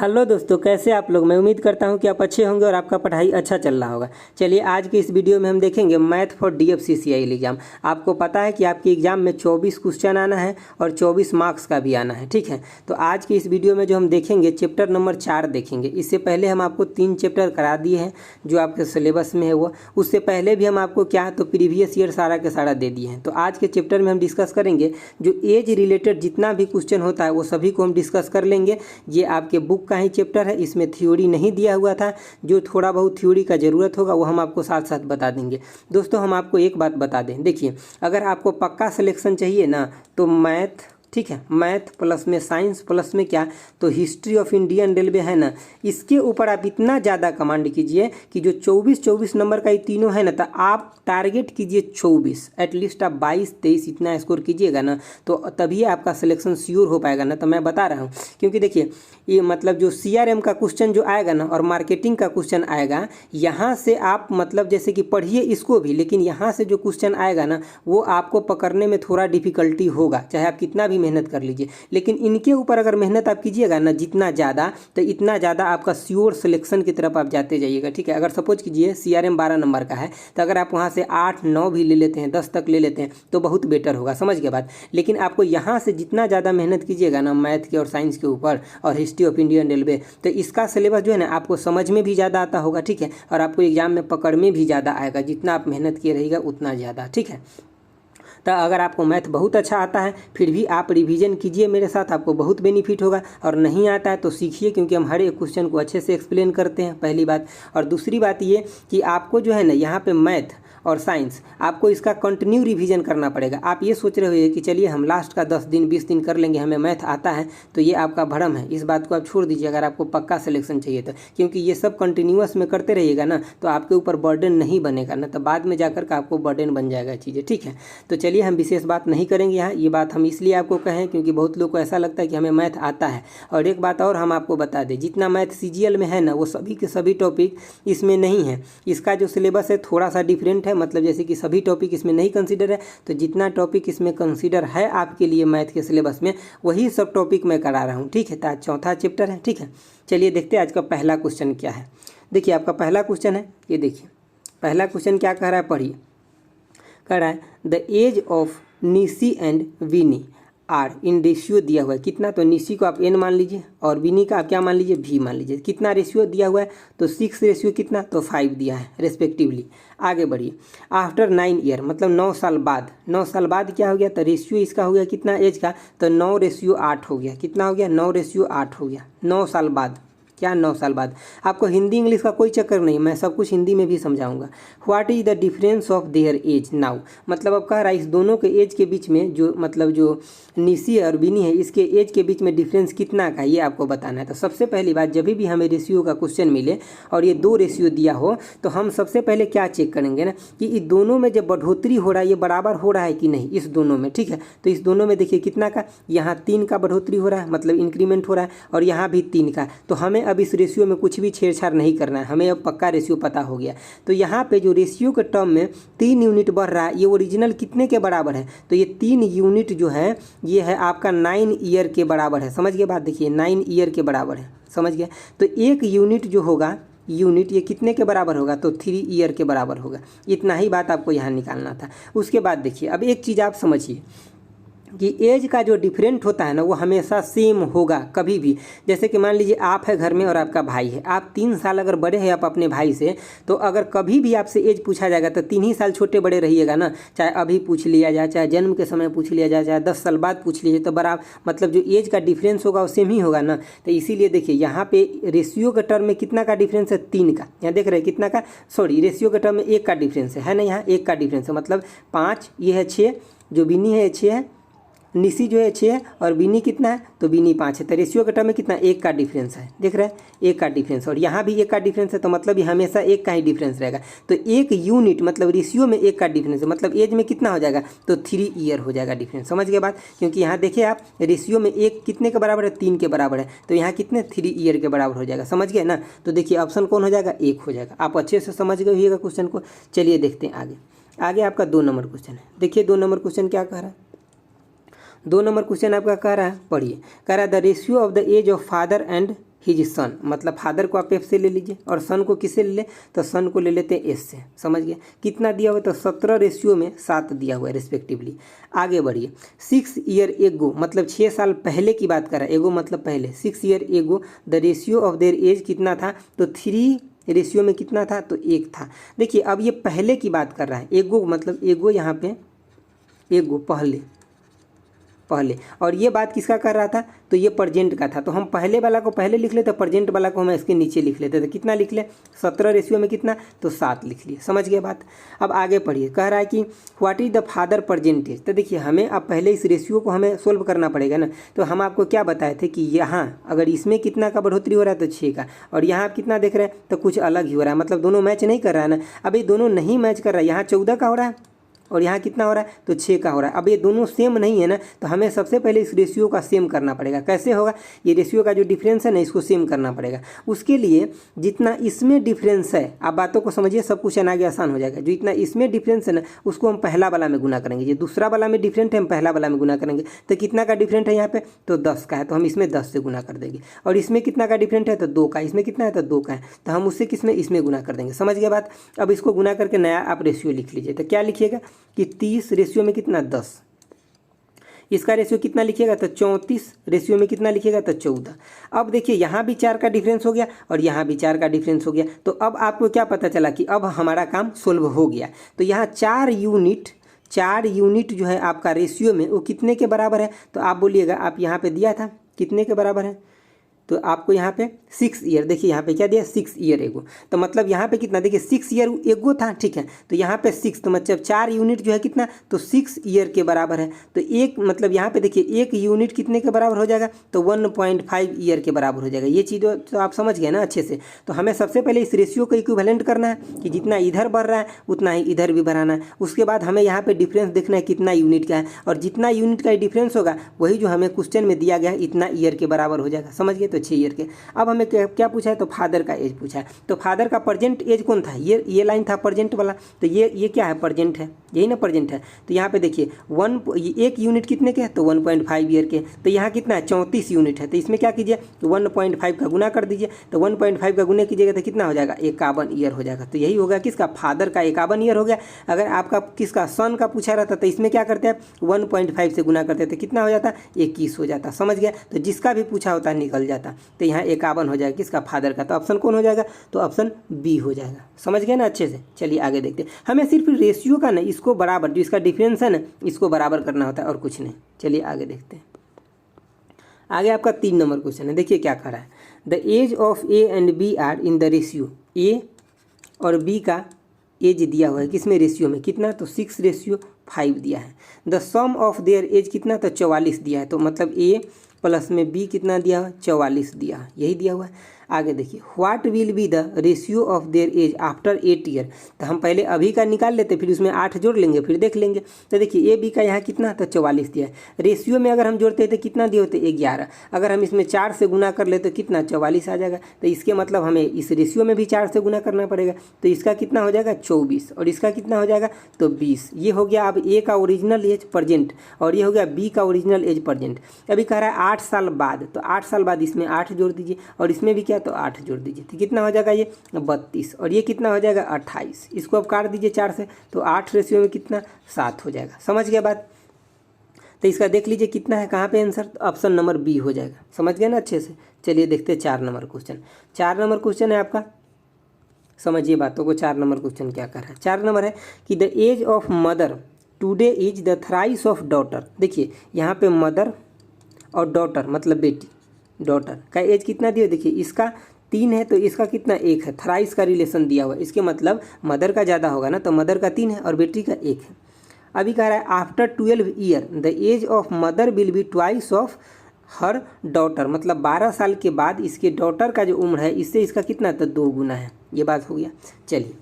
Hello दोस्तों, कैसे आप लोग। मैं उम्मीद करता हूं कि आप अच्छे होंगे और आपका पढ़ाई अच्छा चल रहा होगा। चलिए आज के इस वीडियो में हम देखेंगे मैथ फॉर DFCCIL एग्जाम। आपको पता है कि आपके एग्जाम में 24 क्वेश्चन आना है और 24 मार्क्स का भी आना है, ठीक है। तो आज के इस वीडियो में जो हम देखेंगे चैप्टर नंबर 4 देखेंगे। इससे पहले हम आपको 3 चैप्टर करा दिए हैं जो आपके सिलेबस में है वो। उससे पहले भी हम आपको क्या तो प्रीवियस ईयर सारा के सारा दे दिए हैं। तो आज के चैप्टर में हम डिस्कस करेंगे जो एज रिलेटेड जितना भी क्वेश्चन होता है वो सभी को हम डिस्कस कर लेंगे। ये आपके बुक का ही चैप्टर है, इसमें थ्योरी नहीं दिया हुआ था। जो थोड़ा बहुत थ्योरी का ज़रूरत होगा वो हम आपको साथ साथ बता देंगे। दोस्तों हम आपको एक बात बता दें, देखिए अगर आपको पक्का सिलेक्शन चाहिए ना तो मैथ, ठीक है, मैथ प्लस में साइंस प्लस में क्या तो हिस्ट्री ऑफ इंडियन रेलवे है ना, इसके ऊपर आप इतना ज़्यादा कमांड कीजिए कि जो 24 नंबर का ये तीनों है ना तो आप टारगेट कीजिए 24, एटलीस्ट आप 22-23 इतना स्कोर कीजिएगा ना तो तभी आपका सिलेक्शन श्योर हो पाएगा ना। तो मैं बता रहा हूँ क्योंकि देखिए ये मतलब जो CRM का क्वेश्चन जो आएगा ना और मार्केटिंग का क्वेश्चन आएगा, यहाँ से आप मतलब जैसे कि पढ़िए इसको भी, लेकिन यहाँ से जो क्वेश्चन आएगा ना वो आपको पकड़ने में थोड़ा डिफिकल्टी होगा, चाहे आप कितना भी मेहनत कर लीजिए। लेकिन इनके ऊपर अगर मेहनत आप कीजिएगा ना जितना ज़्यादा तो इतना ज़्यादा आपका श्योर सिलेक्शन की तरफ आप जाते जाइएगा, ठीक है। अगर सपोज कीजिए CRM 12 नंबर का है तो अगर आप वहाँ से 8-9 भी ले लेते हैं, 10 तक ले लेते हैं तो बहुत बेटर होगा, समझ गए बात। लेकिन आपको यहाँ से जितना ज़्यादा मेहनत कीजिएगा ना मैथ के और साइंस के ऊपर और हिस्ट्री ऑफ इंडियन रेलवे, तो इसका सिलेबस जो है ना आपको समझ में भी ज़्यादा आता होगा, ठीक है, और आपको एग्जाम में पकड़ में भी ज़्यादा आएगा। जितना आप मेहनत किए रहेगा उतना ज़्यादा, ठीक है। तो अगर आपको मैथ बहुत अच्छा आता है फिर भी आप रिवीजन कीजिए मेरे साथ, आपको बहुत बेनिफिट होगा। और नहीं आता है तो सीखिए क्योंकि हम हर एक क्वेश्चन को अच्छे से एक्सप्लेन करते हैं, पहली बात। और दूसरी बात ये कि आपको जो है ना यहाँ पे मैथ और साइंस आपको इसका कंटिन्यू रिवीजन करना पड़ेगा। आप ये सोच रहे हो कि चलिए हम लास्ट का 10 दिन 20 दिन कर लेंगे, हमें मैथ आता है, तो ये आपका भ्रम है। इस बात को आप छोड़ दीजिए अगर आपको पक्का सिलेक्शन चाहिए तो, क्योंकि ये सब कंटिन्यूअस में करते रहिएगा ना तो आपके ऊपर बर्डन नहीं बनेगा ना, तो बाद में जाकर के आपको बर्डन बन जाएगा चीज़ें, ठीक है। तो चलिए हम विशेष बात नहीं करेंगे यहाँ, ये बात हम इसलिए आपको कहें क्योंकि बहुत लोग को ऐसा लगता है कि हमें मैथ आता है। और एक बात और हम आपको बता दें, जितना मैथ CGL में है ना वो सभी के सभी टॉपिक इसमें नहीं है। इसका जो सिलेबस है थोड़ा सा डिफरेंट है, मतलब जैसे कि सभी टॉपिक इसमें नहीं कंसीडर है, तो जितना टॉपिक इसमें कंसीडर है आपके लिए मैथ के सिलेबस में वही सब टॉपिक मैं करा रहा हूँ, ठीक है। तो आज चौथा चैप्टर है, ठीक है। चलिए देखते हैं आज का पहला क्वेश्चन क्या है। देखिए आपका पहला क्वेश्चन है, ये देखिए पहला क्वेश्चन क्या कह रहा है, पढ़िए। कह रहा है the age of Nishi and Vini are in ratio दिया हुआ है कितना, तो निशी को आप n मान लीजिए और विनी का आप क्या मान लीजिए v मान लीजिए। कितना रेशियो दिया हुआ है तो 6 रेशियो कितना तो 5 दिया है रेस्पेक्टिवली। आगे बढ़िए। आफ्टर 9 ईयर मतलब 9 साल बाद, 9 साल बाद क्या हो गया तो रेशियो इसका हो गया कितना एज का तो 9:8 हो गया। कितना हो गया 9:8 हो गया। 9 साल बाद क्या 9 साल बाद। आपको हिंदी इंग्लिश का कोई चक्कर नहीं, मैं सब कुछ हिंदी में भी समझाऊंगा। What is the difference of their age now, मतलब अब कह रहा है इस दोनों के एज के बीच में जो मतलब जो निशी और बिनी है इसके एज के बीच में डिफरेंस कितना का ये आपको बताना है। तो सबसे पहली बात जब भी हमें रेशियो का क्वेश्चन मिले और ये 2 रेशियो दिया हो तो हम सबसे पहले क्या चेक करेंगे ना कि इस दोनों में जब बढ़ोतरी हो रहा है ये बराबर हो रहा है कि नहीं इस दोनों में, ठीक है। तो इस दोनों में देखिए कितना का, यहाँ 3 का बढ़ोतरी हो रहा है मतलब इंक्रीमेंट हो रहा है और यहाँ भी 3 का। तो हमें अब इस रेशियो में कुछ भी छेड़छाड़ नहीं करना है, हमें अब पक्का रेशियो पता हो गया। तो यहाँ पे जो रेशियो के टर्म में 3 यूनिट बढ़ रहा है ये ओरिजिनल कितने के बराबर है तो ये 3 यूनिट जो है ये है आपका 9 ईयर के बराबर है। समझ गए बात, देखिए 9 ईयर के बराबर है, समझ गए। तो 1 यूनिट जो होगा यूनिट ये कितने के बराबर होगा तो 3 ईयर के बराबर होगा। इतना ही बात आपको यहाँ निकालना था। उसके बाद देखिए अब एक चीज़ आप समझिए कि एज का जो डिफरेंट होता है ना वो हमेशा सेम होगा कभी भी। जैसे कि मान लीजिए आप है घर में और आपका भाई है, आप 3 साल अगर बड़े हैं आप अपने भाई से, तो अगर कभी भी आपसे एज पूछा जाएगा तो 3 ही साल छोटे बड़े रहिएगा ना। चाहे अभी पूछ लिया जाए, चाहे जन्म के समय पूछ लिया जाए, चाहे 10 साल बाद पूछ लीजिए, तो बराबर मतलब जो एज का डिफरेंस होगा वो सेम ही होगा ना। तो इसीलिए देखिए यहाँ पे रेशियो के टर्म में कितना का डिफरेंस है 3 का, यहाँ देख रहे हैं कितना का, सॉरी रेशियो के टर्म में 1 का डिफरेंस है ना, यहाँ 1 का डिफरेंस है मतलब 5, ये है 6, जो बिनी है 6 है, निशी जो है 6 है और बिनी कितना है तो बिनी 5 है। तो रेशियो के टर्म में कितना 1 का डिफरेंस है, देख रहे हैं 1 का डिफरेंस, और यहाँ भी 1 का डिफरेंस है तो मतलब ये हमेशा 1 का ही डिफरेंस रहेगा। तो 1 यूनिट मतलब रेशियो में 1 का डिफरेंस है मतलब एज में कितना हो जाएगा तो 3 ईयर हो जाएगा डिफरेंस। समझ गए बात, क्योंकि यहाँ देखिए आप रेशियो में 1 कितने के बराबर है 3 के बराबर है, तो यहाँ कितने 3 ईयर के बराबर हो जाएगा। समझ गए ना। तो देखिए ऑप्शन कौन हो जाएगा 1 हो जाएगा। आप अच्छे से समझ गए होइएगा क्वेश्चन को। चलिए देखते हैं आगे। आगे आपका 2 नंबर क्वेश्चन है। देखिए 2 नंबर क्वेश्चन क्या कह रहा है। 2 नंबर क्वेश्चन आपका कह रहा है, पढ़िए। कह रहा है the ratio of the age of father and his son, मतलब फादर को आप एफ से ले लीजिए और सन को किससे ले लें, तो सन को ले लेते हैं एस से। समझ गए। कितना दिया हुआ है, तो 17:7 दिया हुआ है रिस्पेक्टिवली। आगे बढ़िए। 6 ईयर एगो, मतलब 6 साल पहले की बात कर रहा है, एगो मतलब पहले। 6 year ago the ratio of their age कितना था, तो 3 रेशियो में कितना था, तो 1 था। देखिए अब ये पहले की बात कर रहा है, एगो मतलब एगो यहाँ पे एगो पहले, और ये बात किसका कर रहा था, तो ये प्रेजेंट का था। तो हम पहले वाला को पहले लिख लेते, प्रेजेंट वाला को हम इसके नीचे लिख लेते। तो कितना लिख ले, 17 रेशियो में कितना, तो 7 लिख लिए। समझ गए बात। अब आगे पढ़िए। कह रहा है कि व्हाट इज द फादर परजेंटेज। तो देखिए हमें अब पहले इस रेशियो को हमें सोल्व करना पड़ेगा ना। तो हम आपको क्या बताए थे कि यहाँ अगर इसमें कितना का बढ़ोतरी हो रहा है, तो 6 का, और यहाँ आप कितना देख रहे हैं, तो कुछ अलग ही हो रहा है, मतलब दोनों मैच नहीं कर रहा है ना। अब ये दोनों नहीं मैच कर रहा है, यहाँ 14 का हो रहा है और यहाँ कितना हो रहा है, तो 6 का हो रहा है। अब ये दोनों सेम नहीं है ना, तो हमें सबसे पहले इस रेशियो का सेम करना पड़ेगा। कैसे होगा, ये रेशियो का जो डिफरेंस है ना, इसको सेम करना पड़ेगा। उसके लिए जितना इसमें डिफरेंस है, आप बातों को समझिए, सब कुछ आगे आसान हो जाएगा। जो इतना इसमें डिफरेंस है ना, उसको हम पहला वाला में गुना करेंगे। ये दूसरा वाला में डिफरेंट है, हम पहला वाला में गुना करेंगे। तो कितना का डिफरेंट है यहाँ पे, तो 10 का है, तो हम इसमें 10 से गुना कर देंगे। और इसमें कितना का डिफरेंट है, तो 2 का। इसमें कितना है, तो 2 का है, तो हम उससे किसमें, इसमें गुना कर देंगे। समझ गए बात। अब इसको गुना करके नया आप रेशियो लिख लीजिए। तो क्या लिखिएगा कि 30 रेशियो में कितना, 10। इसका रेशियो कितना लिखिएगा, तो 34 रेशियो में कितना लिखिएगा, तो 14। अब देखिए यहाँ भी 4 का डिफरेंस हो गया और यहाँ भी 4 का डिफरेंस हो गया। तो अब आपको क्या पता चला कि अब हमारा काम सोल्व हो गया। तो यहाँ 4 यूनिट जो है आपका रेशियो में, वो कितने के बराबर है, तो आप बोलिएगा, आप यहाँ पे दिया था कितने के बराबर है, तो आपको यहाँ पे 6 ईयर, देखिए यहाँ पे क्या दिया, 6 ईयर एगो। तो मतलब यहाँ पे कितना, देखिए 6 ईयर एगो था, ठीक है। तो यहाँ पे 6, तो मतलब 4 यूनिट जो है कितना, तो 6 ईयर के बराबर है। तो एक मतलब यहाँ पे देखिए 1 यूनिट कितने के बराबर हो जाएगा, तो 1.5 ईयर के बराबर हो जाएगा। ये चीज़ तो आप समझ गए ना अच्छे से। तो हमें सबसे पहले इस रेशियो को इक्विवेलेंट करना है कि जितना इधर बढ़ रहा है उतना ही इधर भी बढ़ाना है। उसके बाद हमें यहाँ पे डिफरेंस देखना है कितना यूनिट का है, और जितना यूनिट का डिफरेंस होगा वही जो हमें क्वेश्चन में दिया गया है इतना ईयर के बराबर हो जाएगा। समझ गए। तो 6 ईयर के। अब हमें क्या पूछा है, तो फादर का एज पूछा है। तो फादर का प्रेजेंट एज कौन था, ये लाइन था प्रेजेंट वाला। तो ये क्या है, प्रेजेंट है, यही ना प्रेजेंट है। तो यहाँ पे देखिए 1 यूनिट कितने के, तो 1.5 ईयर के। तो यहाँ कितना है, 34 यूनिट है। तो इसमें क्या कीजिए, तो 1.5 का गुना कर दीजिए। तो 1.5 का गुना कीजिएगा तो कितना हो जाएगा, 51 ईयर हो जाएगा। तो यही होगा किसका, फादर का 51 ईयर हो गया। अगर आपका किसका सन का पूछा रहता तो इसमें क्या करते हैं, 1.5 से गुना करते थे, कितना हो जाता, 21 हो जाता। समझ गया। तो जिसका भी पूछा होता निकल जाता। तो यहाँ 51 हो जाएगा किसका, फादर का। तो ऑप्शन कौन हो जाएगा, तो ऑप्शन बी हो जाएगा। समझ गए ना अच्छे से। चलिए आगे देखते हैं। हमें सिर्फ रेशियो का ना, इसको बराबर, जो इसका डिफरेंस है ना, इसको बराबर करना होता है और कुछ नहीं। चलिए आगे देखते हैं। आगे आपका 3 नंबर क्वेश्चन है। देखिए क्या कर रहा है, the age of A and B are in the ratio, A और बी का एज दिया हुआ है किसमें, रेशियो में कितना, तो 6:5 दिया है। The sum of their age कितना, तो 44 दिया है। तो मतलब ए प्लस में बी कितना दिया हुआ, 44 दिया है, यही दिया हुआ है। आगे देखिए, what will be the ratio of their age after 8 year. तो हम पहले अभी का निकाल लेते, फिर उसमें 8 जोड़ लेंगे, फिर देख लेंगे। तो देखिए ए बी का यहाँ कितना, तो 44 दिया है। रेशियो में अगर हम जोड़ते हैं तो कितना दिए होते, 11। अगर हम इसमें 4 से गुना कर ले तो कितना, 44 आ जाएगा। तो इसके मतलब हमें इस रेशियो में भी 4 से गुना करना पड़ेगा। तो इसका कितना हो जाएगा, 24, और इसका कितना हो जाएगा, तो 20। ये हो गया अब ए का ओरिजिनल एज प्रेजेंट, और ये हो गया बी का ओरिजिनल एज प्रेजेंट। अभी कह रहा है 8 साल बाद, तो 8 साल बाद इसमें 8 जोड़ दीजिए, और इसमें भी क्या, तो 8 जोड़ दीजिए। तो कितना हो जाएगा, ये 32, और ये कितना हो जाएगा, 28। इसको अब काट दीजिए 4 से, तो 8 रेशियो में कितना, 7 हो जाएगा। समझ गया बात। तो इसका देख लीजिए कितना है, कहाँ पे आंसर, तो ऑप्शन नंबर बी हो जाएगा। समझ गए ना अच्छे से। चलिए देखते हैं 4 नंबर क्वेश्चन। 4 नंबर क्वेश्चन है आपका, समझिए बातों को। 4 नंबर क्वेश्चन क्या कर रहा है, 4 नंबर है कि the age of mother today is the thrice of daughter. देखिए यहाँ पे मदर और डॉटर मतलब बेटी, डॉटर का एज कितना दिया, देखिए इसका 3 है तो इसका कितना, 1 है। थ्राइस का रिलेशन दिया हुआ है, इसके मतलब मदर का ज़्यादा होगा ना, तो मदर का 3 है और बेटी का 1 है। अभी कह रहा है after 12 year the age of mother will be twice of her daughter, मतलब 12 साल के बाद इसके डॉटर का जो उम्र है इससे इसका कितना, तो 2 गुना है। ये बात हो गया। चलिए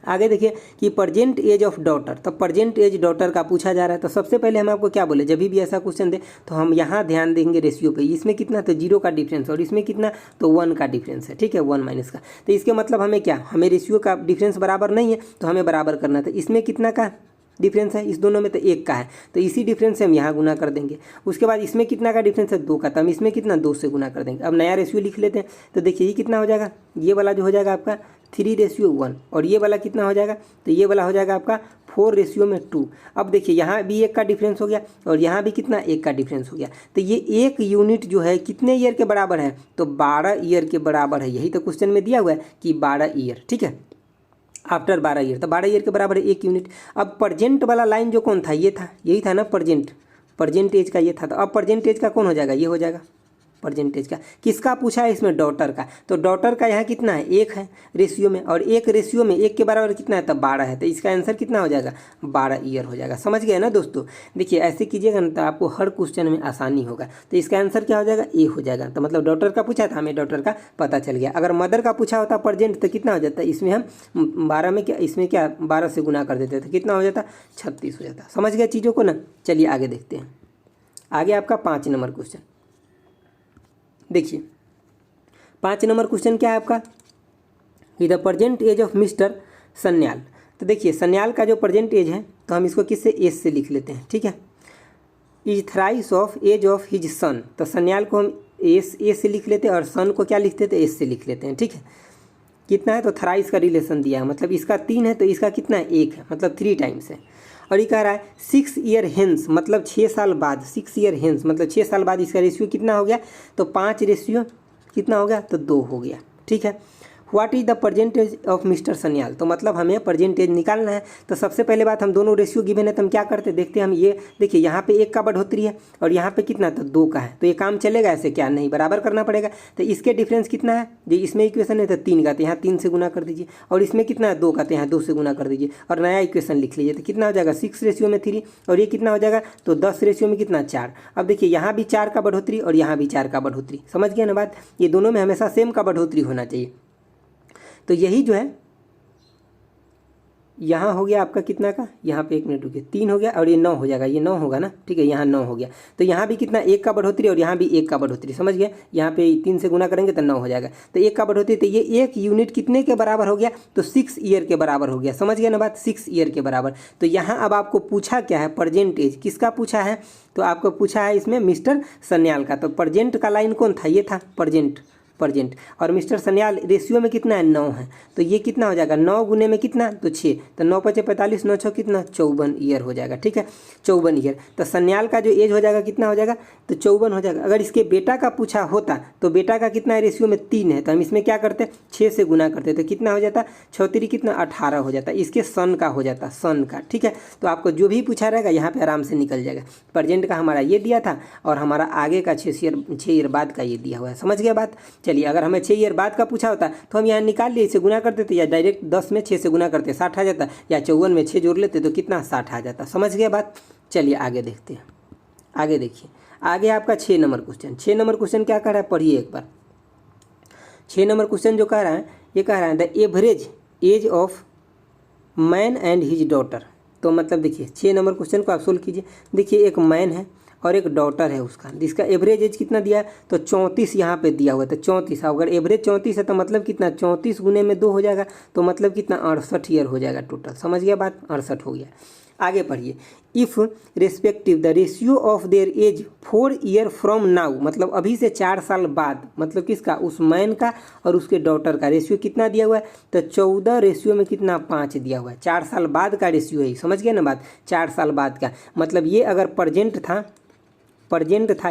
आगे देखिए कि प्रेजेंट एज ऑफ डॉटर, तो प्रेजेंट एज डॉटर का पूछा जा रहा है। तो सबसे पहले हम आपको क्या बोले, जब भी ऐसा क्वेश्चन दे तो हम यहाँ ध्यान देंगे रेशियो पे। इसमें कितना, तो 0 का डिफरेंस, और इसमें कितना, तो 1 का डिफरेंस है, ठीक है, 1 माइनस का। तो इसके मतलब हमें क्या, हमें रेशियो का डिफरेंस बराबर नहीं है तो हमें बराबर करना था। इसमें कितना का, डिफरेंस है इस दोनों में, तो 1 का है, तो इसी डिफरेंस से हम यहाँ गुना कर देंगे। उसके बाद इसमें कितना का डिफरेंस है, 2 का, तो हम इसमें कितना 2 से गुना कर देंगे। अब नया रेशियो लिख लेते हैं, तो देखिए ये कितना हो जाएगा, ये वाला जो हो जाएगा आपका 3:1, और ये वाला कितना हो जाएगा, तो ये वाला हो जाएगा आपका 4:2। अब देखिए यहाँ भी 1 का डिफरेंस हो गया और यहाँ भी कितना 1 का डिफरेंस हो गया, तो ये 1 यूनिट जो है कितने ईयर के बराबर है, तो 12 ईयर के बराबर है। यही तो क्वेश्चन में दिया हुआ है कि 12 ईयर, ठीक है, आफ्टर 12 ईयर, तो 12 ईयर के बराबर है 1 यूनिट। अब प्रजेंट वाला लाइन जो कौन था, ये था, यही था ना प्रजेंट एज का ये था, तो अब प्रजेंट एज का कौन हो जाएगा, ये हो जाएगा परसेंटेज का। किसका पूछा है इसमें, डॉटर का, तो डॉटर का यहाँ कितना है 1 है रेशियो में, और 1 रेशियो में 1 के बराबर कितना है, तब 12 है, तो इसका आंसर कितना हो जाएगा, 12 ईयर हो जाएगा। समझ गए ना दोस्तों। देखिए ऐसे कीजिएगा ना तो आपको हर क्वेश्चन में आसानी होगा। तो इसका आंसर क्या हो जाएगा, ए हो जाएगा। तो मतलब डॉटर का पूछा था, हमें डॉटर का पता चल गया। अगर मदर का पूछा होता प्रेजेंट तो कितना हो जाता, इसमें हम 12 में क्या, इसमें क्या 12 से गुना कर देते थे, कितना हो जाता 36 हो जाता। समझ गए चीज़ों को ना। चलिए आगे देखते हैं। आगे आपका 5 नंबर क्वेश्चन देखिए। 5 नंबर क्वेश्चन क्या है आपका, the present age of mister Sanyal. तो देखिए सन्याल का जो प्रेजेंट एज है तो हम इसको किससे, एज से लिख लेते हैं, ठीक है। Is thrice of age of his son, तो सन्याल को हम एज से लिख लेते हैं और सन को क्या लिखते थे, एज से लिख लेते हैं, ठीक है। कितना है, तो थ्राइस का रिलेशन दिया है, मतलब इसका 3 है तो इसका कितना है 1 है, मतलब 3 टाइम्स है। और ये कह रहा है 6 ईयर हेंस, मतलब 6 साल बाद, 6 ईयर हेंस मतलब 6 साल बाद इसका रेशियो कितना हो गया, तो 5 रेशियो कितना हो गया, तो 2 हो गया, ठीक है। What is the percentage of mister Sanyal, तो मतलब हमें परसेंटेज निकालना है। तो सबसे पहले बात हम दोनों रेशियो गिवन है तो हम क्या करते हैं, देखते हैं हम। ये देखिए यहाँ पे 1 का बढ़ोतरी है और यहाँ पे कितना, तो 2 का है, तो ये काम चलेगा ऐसे, क्या नहीं, बराबर करना पड़ेगा। तो इसके डिफरेंस कितना है, जो इसमें इक्वेशन है तो 3 का, तो यहाँ 3 से गुना कर दीजिए, और इसमें कितना है 2 का, तो यहाँ 2 से गुना कर दीजिए, और नया इक्वेशन लिख लीजिए। तो कितना हो जाएगा 6 रेशियो में 3, और ये कितना हो जाएगा, तो 10 रेशियो में कितना 4। अब देखिए यहाँ भी 4 का बढ़ोतरी और यहाँ भी 4 का बढ़ोतरी, समझ गया ना बात। ये दोनों में हमेशा सेम का बढ़ोतरी होना चाहिए। तो यही जो है यहाँ हो गया आपका कितना का, यहाँ पे 1 मिनट रुकिए, 3 हो गया और ये 9 हो जाएगा, ये 9 होगा ना, ठीक है, यहाँ 9 हो गया। तो यहाँ भी कितना 1 का बढ़ोतरी और यहाँ भी 1 का बढ़ोतरी, समझ गए। यहाँ पे 3 से गुना करेंगे तो 9 हो जाएगा, तो 1 का बढ़ोतरी, तो ये 1 यूनिट कितने के बराबर हो गया, तो 6 ईयर के बराबर हो गया। समझ गए ना बात, 6 ईयर के बराबर। तो यहाँ अब आपको पूछा क्या है, प्रेजेंट एज किसका पूछा है, तो आपको पूछा है इसमें मिस्टर सन्याल का। तो प्रेजेंट का लाइन कौन था, ये था प्रेजेंट, और मिस्टर सन्याल रेशियो में कितना है 9 है, तो ये कितना हो जाएगा 9 गुने में कितना, तो 6, तो 9 × 5 = 45, 9 × 6 कितना 54 ईयर हो जाएगा, ठीक है, 54 ईयर। तो सन्याल का जो एज हो जाएगा कितना हो जाएगा, तो 54 हो जाएगा। अगर इसके बेटा का पूछा होता तो बेटा का कितना है, रेशियो में 3 है, तो हम इसमें क्या करते 6 से गुना करते, तो कितना हो जाता 6×3 कितना 18 हो जाता, इसके सन का हो जाता, सन का, ठीक है। तो आपको जो भी पूछा रहेगा यहाँ पे आराम से निकल जाएगा। प्रेजेंट का हमारा ये दिया था और हमारा आगे का 6 ईयर बाद का ये दिया हुआ है। समझ गया बात। चलिए अगर हमें 6 ईयर बाद का पूछा होता तो हम यहाँ निकाल लिए, इसे गुना कर देते, या डायरेक्ट 10 में 6 से गुना करते 60 आ जाता, या 54 में 6 जोड़ लेते तो कितना 60 आ जाता। समझ गए बात। चलिए आगे देखते हैं। आगे देखिए, आगे आपका 6 नंबर क्वेश्चन। 6 नंबर क्वेश्चन क्या कह रहा है, पढ़िए एक बार। 6 नंबर क्वेश्चन जो कह रहा है, ये कह रहा है the average age of man and his daughter. तो मतलब देखिए 6 नंबर क्वेश्चन को आप सोल्व कीजिए। देखिए एक मैन है और एक डॉटर है उसका, जिसका एवरेज एज कितना दिया है, तो 34 यहाँ पे दिया हुआ है। तो 34, अगर एवरेज 34 है तो मतलब कितना 34 गुने में 2 हो जाएगा, तो मतलब कितना 68 ईयर हो जाएगा टोटल। समझ गया बात, 68 हो गया। आगे पढ़िए। If respective the ratio of their age 4 year from now, मतलब अभी से 4 साल बाद, मतलब किसका, उस मैन का और उसके डॉटर का रेशियो कितना दिया हुआ है, तो 14 रेशियो में कितना 5 दिया हुआ है। 4 साल बाद का रेशियो है, समझ गया ना बात, 4 साल बाद का। मतलब ये अगर प्रेजेंट था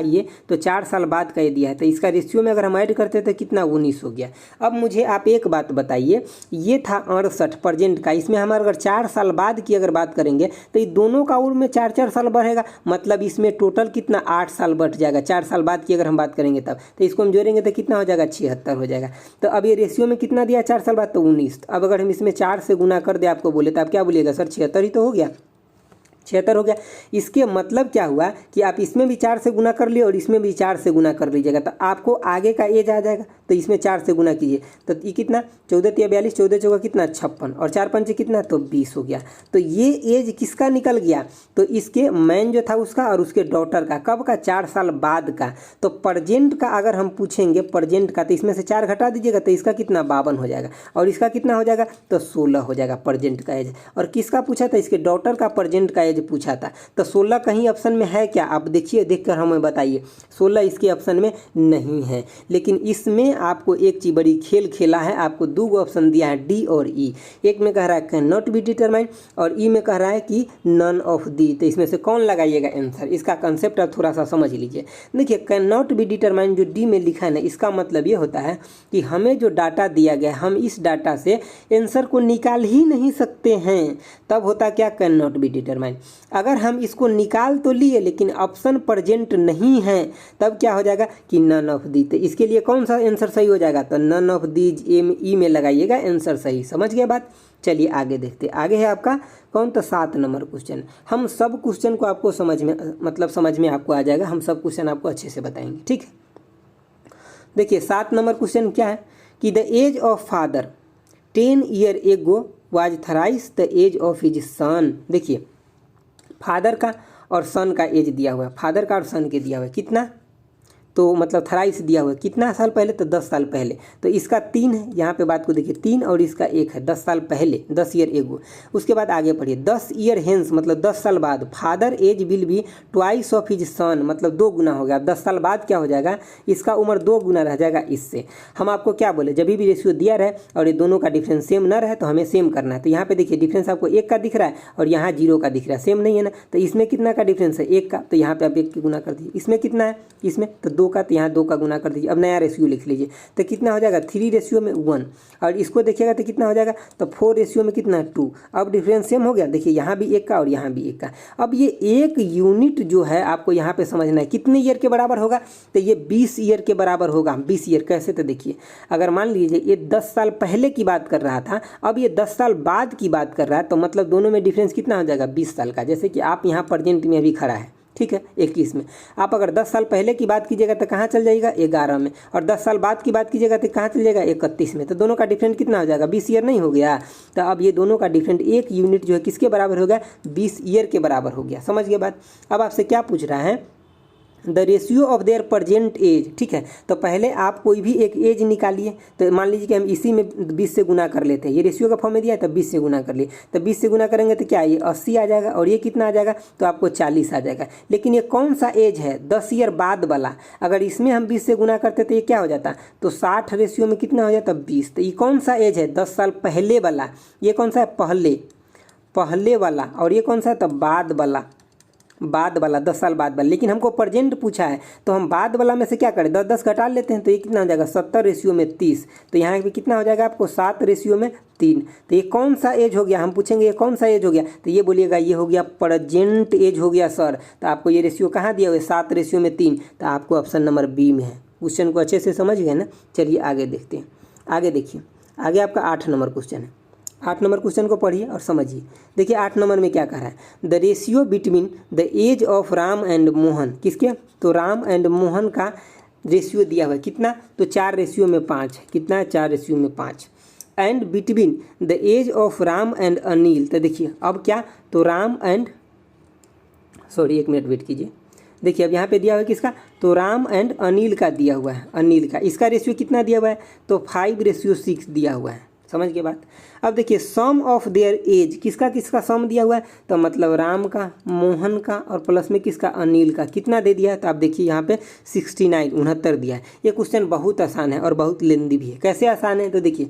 ये, तो 4 साल बाद का ये दिया है, तो इसका रेशियो में अगर हम ऐड करते तो कितना 19 हो गया। अब मुझे आप एक बात बताइए, ये था 68 प्रेजेंट का, इसमें हम अगर 4 साल बाद की अगर बात करेंगे तो ये दोनों का उम्र में 4-4 साल बढ़ेगा, मतलब इसमें टोटल कितना 8 साल बढ़ जाएगा। 4 साल बाद की अगर हम बात करेंगे तब, तो इसको हम जोड़ेंगे तो कितना हो जाएगा 76 हो जाएगा। तो अब ये रेशियो में कितना दिया 4 साल बाद, तो 19। अब अगर हम इसमें 4 से गुना कर दे आपको बोले तो आप क्या बोलिएगा, सर 76 ही तो हो गया, 76 हो गया। इसके मतलब क्या हुआ कि आप इसमें भी 4 से गुना कर लिए और इसमें भी 4 से गुना कर लीजिएगा, तो आपको आगे का एज आ जाएगा। तो तो इसमें 4 से गुना कीजिए तो ये कितना 14 तिया 42, 14 चौका कितना 56 और 4 पंचे कितना तो 20 हो गया। तो ये एज किसका निकल गया, तो इसके मैन जो था उसका और उसके डॉटर का, कब का 4 साल बाद का। तो प्रेजेंट का अगर हम पूछेंगे प्रेजेंट का तो इसमें से 4 घटा दीजिएगा तो इसका कितना 52 हो जाएगा और इसका कितना हो जाएगा तो 16 हो जाएगा प्रेजेंट का एज। और किसका पूछा था, इसके डॉटर का प्रेजेंट का एज पूछा था। तो 16 कहीं ऑप्शन में है क्या, आप देखिए, देखकर हमें बताइए। 16 इसके ऑप्शन में नहीं है, लेकिन इसमें आपको एक चीज बड़ी खेल खेला है, आपको 2 ऑप्शन दिया है डी और ई। एक में कह रहा है कैन नॉट बी डिटरमाइंड और ई में कह रहा है कि नन ऑफ दी। तो इसमें से कौन लगाइएगा आंसर, इसका कंसेप्ट आप थोड़ा सा समझ लीजिए। देखिए कैन नॉट बी डिटरमाइंड जो डी में लिखा है ना, इसका मतलब ये होता है कि हमें जो डाटा दिया गया हम इस डाटा से आंसर को निकाल ही नहीं सकते हैं, तब होता क्या कैन नॉट बी डिटरमाइंड। अगर हम इसको निकाल तो लिए लेकिन ऑप्शन प्रेजेंट नहीं है तब क्या हो जाएगा कि नन ऑफ दी। तो इसके लिए कौन सा आंसर सही हो जाएगा, तो नन ऑफ दीज ई में लगाइएगा आंसर सही। समझ गए बात। चलिए आगे देखते। आगे है आपका कौन, तो 7 नंबर क्वेश्चन। हम सब क्वेश्चन को आपको समझ में आपको आ जाएगा, हम सब क्वेश्चन आपको अच्छे से बताएंगे, ठीक है। देखिए 7 नंबर क्वेश्चन क्या है कि the age of father 10 year ago was thrice the age of his son. देखिए फादर का और सन का एज दिया हुआ है, फादर का और सन के दिया हुआ है कितना, तो मतलब थराइस दिया हुआ है कितना साल पहले, तो 10 साल पहले। तो इसका 3 है, यहाँ पे बात को देखिए 3 और इसका 1 है, 10 साल पहले, 10 ईयर एगो। उसके बाद आगे पढ़िए 10 ईयर हेंस मतलब 10 साल बाद father age will be twice of his son, मतलब 2 गुना हो गया। 10 साल बाद क्या हो जाएगा, इसका उम्र 2 गुना रह जाएगा इससे। हम आपको क्या बोले, जब भी रेशियो दिया रहे और ये दोनों का डिफरेंस सेम ना रहे तो हमें सेम करना है। तो यहाँ पे देखिए डिफरेंस आपको 1 का दिख रहा है और यहाँ 0 का दिख रहा है, सेम नहीं है ना। तो इसमें कितना का डिफरेंस है 1 का, तो यहाँ पे आप 1 की गुना कर दीजिए। इसमें कितना है, इसमें तो 2 का, तो यहाँ 2 का गुना कर दीजिए। अब नया रेशियो लिख लीजिए तो कितना हो जाएगा 3 रेशियो में 1 और इसको देखिएगा तो कितना हो जाएगा तो 4 रेशियो में कितना 2। अब डिफरेंस सेम हो गया, देखिए यहाँ भी 1 का और यहाँ भी 1 का। अब ये 1 यूनिट जो है आपको यहाँ पे समझना है कितने ईयर के बराबर होगा, तो ये 20 ईयर के बराबर होगा। 20 ईयर कैसे, तो देखिए अगर मान लीजिए ये 10 साल पहले की बात कर रहा था, अब ये 10 साल बाद की बात कर रहा है, तो मतलब दोनों में डिफरेंस कितना हो जाएगा 20 साल का। जैसे कि आप यहाँ प्रेजेंट में अभी खड़ा है, ठीक है 21 में, आप अगर 10 साल पहले की बात कीजिएगा तो कहाँ चल जाएगा 11 में, और 10 साल बाद की बात कीजिएगा तो कहाँ चल जाएगा 31 में। तो दोनों का डिफरेंट कितना हो जाएगा 20 ईयर नहीं हो गया। तो अब ये दोनों का डिफरेंट 1 यूनिट जो है किसके बराबर हो गया 20 ईयर के बराबर हो गया। समझ गए बात। अब आपसे क्या पूछ रहा है, the ratio of their present age, ठीक है। तो पहले आप कोई भी एक एज निकालिए, तो मान लीजिए कि हम इसी में 20 से गुना कर लेते हैं, ये रेशियो का फॉर्म में दिया है तो 20 से गुना कर लिए, तो 20 से गुना करेंगे तो क्या ये 80 आ जाएगा और ये कितना आ जाएगा तो आपको 40 आ जाएगा। लेकिन ये कौन सा एज है 10 ईयर बाद वाला, अगर इसमें हम 20 से गुना करते तो ये क्या हो जाता तो 60 रेशियो में कितना हो जाता 20। तो ये कौन सा एज है 10 साल पहले वाला, ये कौन सा है पहले वाला, और ये कौन सा है तो बाद वाला 10 साल बाद वाला। लेकिन हमको प्रेजेंट पूछा है तो हम बाद वाला में से क्या करें 10 घटा लेते हैं, तो ये कितना हो जाएगा 70 रेशियो में 30। तो यहाँ भी कितना हो जाएगा आपको 7 रेशियो में 3। तो ये कौन सा एज हो गया, हम पूछेंगे ये कौन सा एज हो गया, तो ये बोलिएगा ये हो गया प्रेजेंट एज हो गया सर। तो आपको ये रेशियो कहाँ दिया हुआ है 7 रेशियो में 3, तो आपको ऑप्शन नंबर बी में है। क्वेश्चन को अच्छे से समझ गए ना। चलिए आगे देखते हैं। आगे देखिए, आगे आपका 8 नंबर क्वेश्चन है। 8 नंबर क्वेश्चन को पढ़िए और समझिए। देखिए 8 नंबर में क्या कह रहा है, the ratio between the age of Ram and Mohan, किसके, तो राम एंड मोहन का रेशियो दिया हुआ है कितना, तो 4 रेशियो में 5 है। कितना है 4 रेशियो में 5। And between the age of Ram and Anil, तो देखिए अब क्या, तो Ram and, sorry 1 minute wait कीजिए। देखिए अब यहाँ पे दिया हुआ है किसका, तो राम एंड अनिल का दिया हुआ है, अनिल का। इसका रेशियो कितना दिया हुआ है, तो 5:6 दिया हुआ है। समझ के बात। अब देखिए सम ऑफ देयर एज, किसका सम दिया हुआ है, तो मतलब राम का, मोहन का और प्लस में किसका, अनिल का। कितना दे दिया है, तो आप देखिए यहाँ पे 69 दिया है। ये क्वेश्चन बहुत आसान है और बहुत लेंदी भी है। कैसे आसान है, तो देखिए